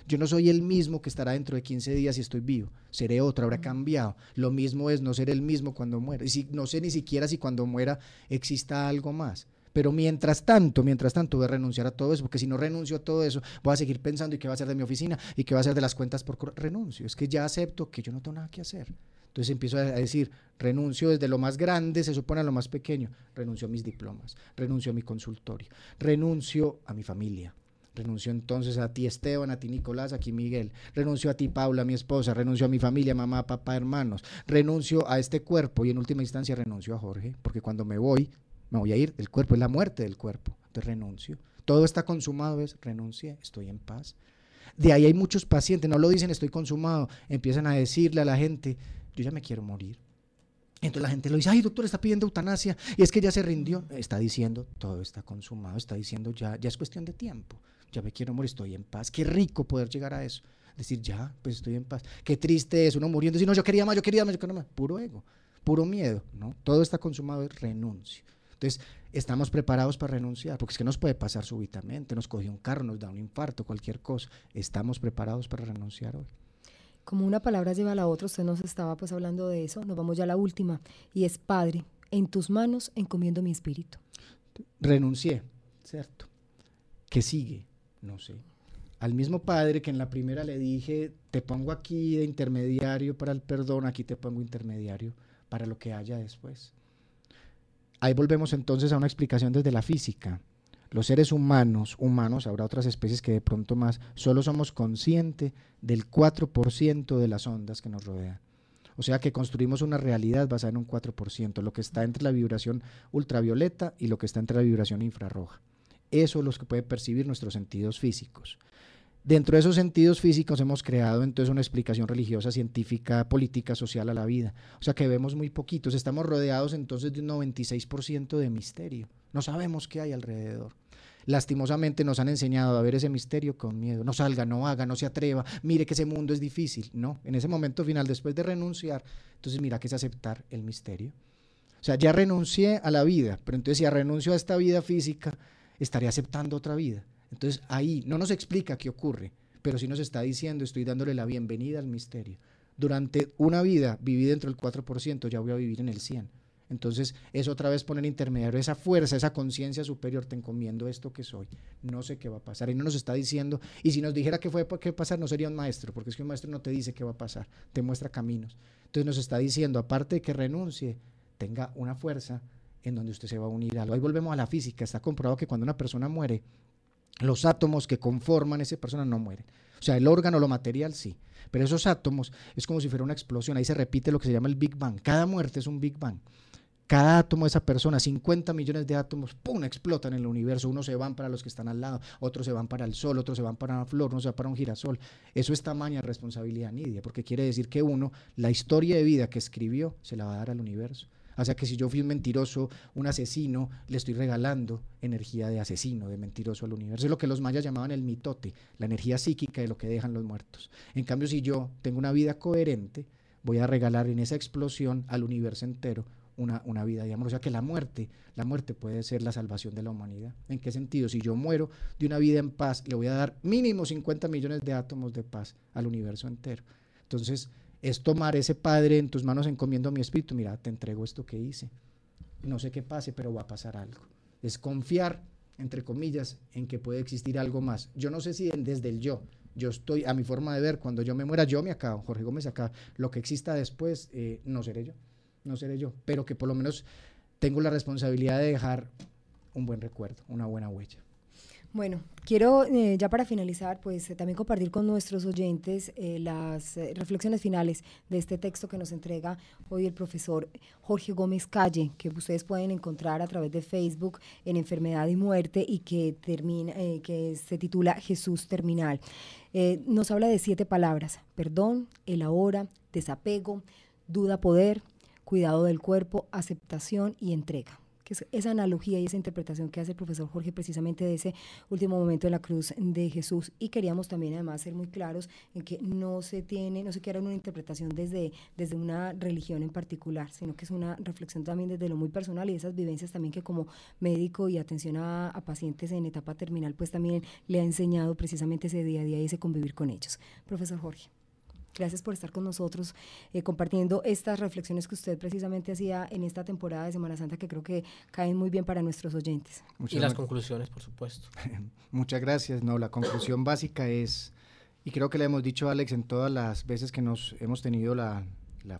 Yo no soy el mismo que estará dentro de 15 días si estoy vivo. Seré otro, habrá cambiado. Lo mismo es no ser el mismo cuando muera. Y no sé ni siquiera si cuando muera exista algo más. Pero mientras tanto voy a renunciar a todo eso, porque si no renuncio a todo eso, voy a seguir pensando, ¿y qué va a hacer de mi oficina? ¿Y qué va a hacer de las cuentas por correo? Renuncio, es que ya acepto que yo no tengo nada que hacer. Entonces empiezo a decir, renuncio desde lo más grande, se supone a lo más pequeño, renuncio a mis diplomas, renuncio a mi consultorio, renuncio a mi familia, renuncio entonces a ti Esteban, a ti Nicolás, aquí Miguel, renuncio a ti Paula, mi esposa, renuncio a mi familia, mamá, papá, hermanos, renuncio a este cuerpo y en última instancia renuncio a Jorge, porque cuando me voy a ir, el cuerpo es la muerte del cuerpo, entonces renuncio. Todo está consumado, renuncié, estoy en paz. De ahí hay muchos pacientes, no lo dicen estoy consumado, empiezan a decirle a la gente, yo ya me quiero morir. Entonces la gente lo dice, ay doctor, está pidiendo eutanasia, y es que ya se rindió. Está diciendo, todo está consumado, está diciendo ya es cuestión de tiempo, ya me quiero morir, estoy en paz. Qué rico poder llegar a eso, decir ya, pues estoy en paz. Qué triste es uno muriendo, decir no, yo quería más, puro ego, puro miedo, ¿no? Todo está consumado, renuncio. Entonces, estamos preparados para renunciar, porque es que nos puede pasar súbitamente, nos coge un carro, nos da un infarto, cualquier cosa. Estamos preparados para renunciar hoy. Como una palabra lleva a la otra, usted nos estaba pues hablando de eso, nos vamos ya a la última, y es Padre, en tus manos encomiendo mi espíritu. Renuncié, ¿cierto? ¿Qué sigue? No sé. Al mismo Padre que en la primera le dije, te pongo aquí de intermediario para el perdón, aquí te pongo intermediario para lo que haya después. Ahí volvemos entonces a una explicación desde la física. Los seres humanos, habrá otras especies que de pronto más, solo somos conscientes del 4% de las ondas que nos rodean. O sea que construimos una realidad basada en un 4%, lo que está entre la vibración ultravioleta y lo que está entre la vibración infrarroja. Eso es lo que puede percibir nuestros sentidos físicos. Dentro de esos sentidos físicos hemos creado entonces una explicación religiosa, científica, política, social a la vida. O sea que vemos muy poquitos, estamos rodeados entonces de un 96% de misterio. No sabemos qué hay alrededor. Lastimosamente nos han enseñado a ver ese misterio con miedo. No salga, no haga, no se atreva, mire que ese mundo es difícil. No, en ese momento final, después de renunciar, entonces mira que es aceptar el misterio. O sea, ya renuncié a la vida, pero entonces si renuncio a esta vida física, estaré aceptando otra vida. Entonces ahí no nos explica qué ocurre, pero sí nos está diciendo, estoy dándole la bienvenida al misterio. Durante una vida viví dentro del 4%, ya voy a vivir en el 100%. Entonces es otra vez poner intermediario esa fuerza, esa conciencia superior, te encomiendo esto que soy, no sé qué va a pasar. Y no nos está diciendo, y si nos dijera qué fue qué pasar, no sería un maestro, porque es que un maestro no te dice qué va a pasar, te muestra caminos. Entonces nos está diciendo, aparte de que renuncie, tenga una fuerza en donde usted se va a unir a algo. Ahí volvemos a la física, está comprobado que cuando una persona muere, los átomos que conforman esa persona no mueren. O sea, el órgano, lo material, sí. Pero esos átomos es como si fuera una explosión. Ahí se repite lo que se llama el Big Bang. Cada muerte es un Big Bang. Cada átomo de esa persona, 50 millones de átomos, ¡pum!, explotan en el universo. Unos se van para los que están al lado, otros se van para el sol, otros se van para una flor, uno se va para un girasol. Eso es tamaña responsabilidad nidia, porque quiere decir que uno, la historia de vida que escribió, se la va a dar al universo. O sea que si yo fui un mentiroso, un asesino, le estoy regalando energía de asesino, de mentiroso al universo. Es lo que los mayas llamaban el mitote, la energía psíquica de lo que dejan los muertos. En cambio, si yo tengo una vida coherente, voy a regalar en esa explosión al universo entero una vida de amor. O sea que la muerte puede ser la salvación de la humanidad. ¿En qué sentido? Si yo muero de una vida en paz, le voy a dar mínimo 50 millones de átomos de paz al universo entero. Entonces, es tomar ese Padre, en tus manos encomiendo mi espíritu, mira, te entrego esto que hice, no sé qué pase, pero va a pasar algo. Es confiar, entre comillas, en que puede existir algo más. Yo no sé si desde el yo estoy, a mi forma de ver, cuando yo me muera, yo me acabo, Jorge Gómez acaba, lo que exista después, no seré yo, pero que por lo menos tengo la responsabilidad de dejar un buen recuerdo, una buena huella. Bueno, quiero ya para finalizar, pues también compartir con nuestros oyentes las reflexiones finales de este texto que nos entrega hoy el profesor Jorge Gómez Calle, que ustedes pueden encontrar a través de Facebook en Enfermedad y Muerte y que se titula Jesús Terminal. Nos habla de 7 palabras: perdón, el ahora, desapego, duda poder, cuidado del cuerpo, aceptación y entrega. Que es esa analogía y esa interpretación que hace el profesor Jorge precisamente de ese último momento de la cruz de Jesús. Y queríamos también además ser muy claros en que no se quiera una interpretación desde una religión en particular, sino que es una reflexión también desde lo muy personal y esas vivencias también que como médico y atención a pacientes en etapa terminal pues también le ha enseñado precisamente ese día a día y ese convivir con ellos. Profesor Jorge, gracias por estar con nosotros compartiendo estas reflexiones que usted precisamente hacía en esta temporada de Semana Santa, que creo que caen muy bien para nuestros oyentes. Y las conclusiones, por supuesto. Muchas gracias. No, la conclusión básica es, y creo que le hemos dicho a Alex en todas las veces que nos hemos tenido la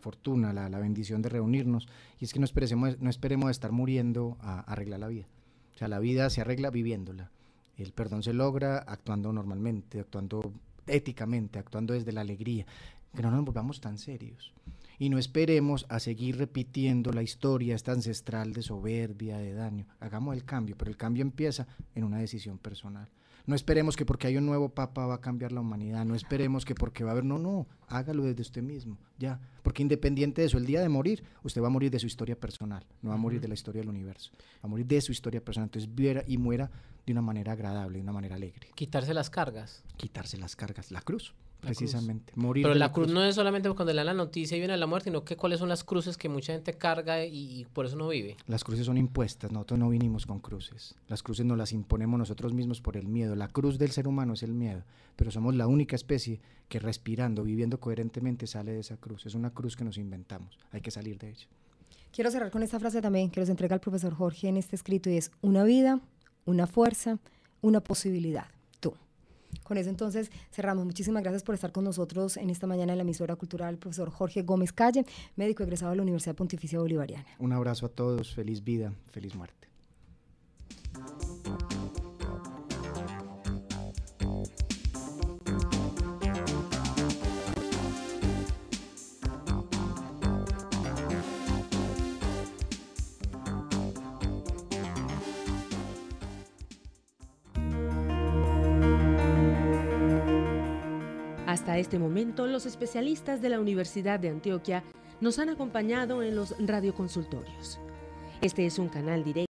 fortuna, la bendición de reunirnos, y es que no esperemos estar muriendo a arreglar la vida. O sea, la vida se arregla viviéndola. El perdón se logra actuando normalmente, actuando éticamente, actuando desde la alegría, que no nos volvamos tan serios y no esperemos a seguir repitiendo la historia esta ancestral de soberbia, de daño. Hagamos el cambio, pero el cambio empieza en una decisión personal. No esperemos que porque hay un nuevo papa va a cambiar la humanidad, no esperemos que porque va a haber, no, hágalo desde usted mismo, ya, porque independiente de eso, el día de morir, usted va a morir de su historia personal, no va a morir de la historia del universo, va a morir de su historia personal, entonces viera y muera de una manera agradable, de una manera alegre. Quitarse las cargas. Quitarse las cargas, la cruz. Precisamente, morir. Pero la cruz no es solamente cuando le dan la noticia y viene la muerte, sino que cuáles son las cruces que mucha gente carga y por eso no vive. Las cruces son impuestas, nosotros no vinimos con cruces. Las cruces nos las imponemos nosotros mismos por el miedo. La cruz del ser humano es el miedo, pero somos la única especie que respirando, viviendo coherentemente sale de esa cruz. Es una cruz que nos inventamos, hay que salir de ella. Quiero cerrar con esta frase también que nos entrega el profesor Jorge en este escrito y es: una vida, una fuerza, una posibilidad. Con eso entonces cerramos. Muchísimas gracias por estar con nosotros en esta mañana en la emisora cultural, profesor Jorge Gómez Calle, médico egresado de la Universidad Pontificia Bolivariana. Un abrazo a todos, feliz vida, feliz muerte. Hasta este momento, los especialistas de la Universidad de Antioquia nos han acompañado en los radioconsultorios. Este es un canal directo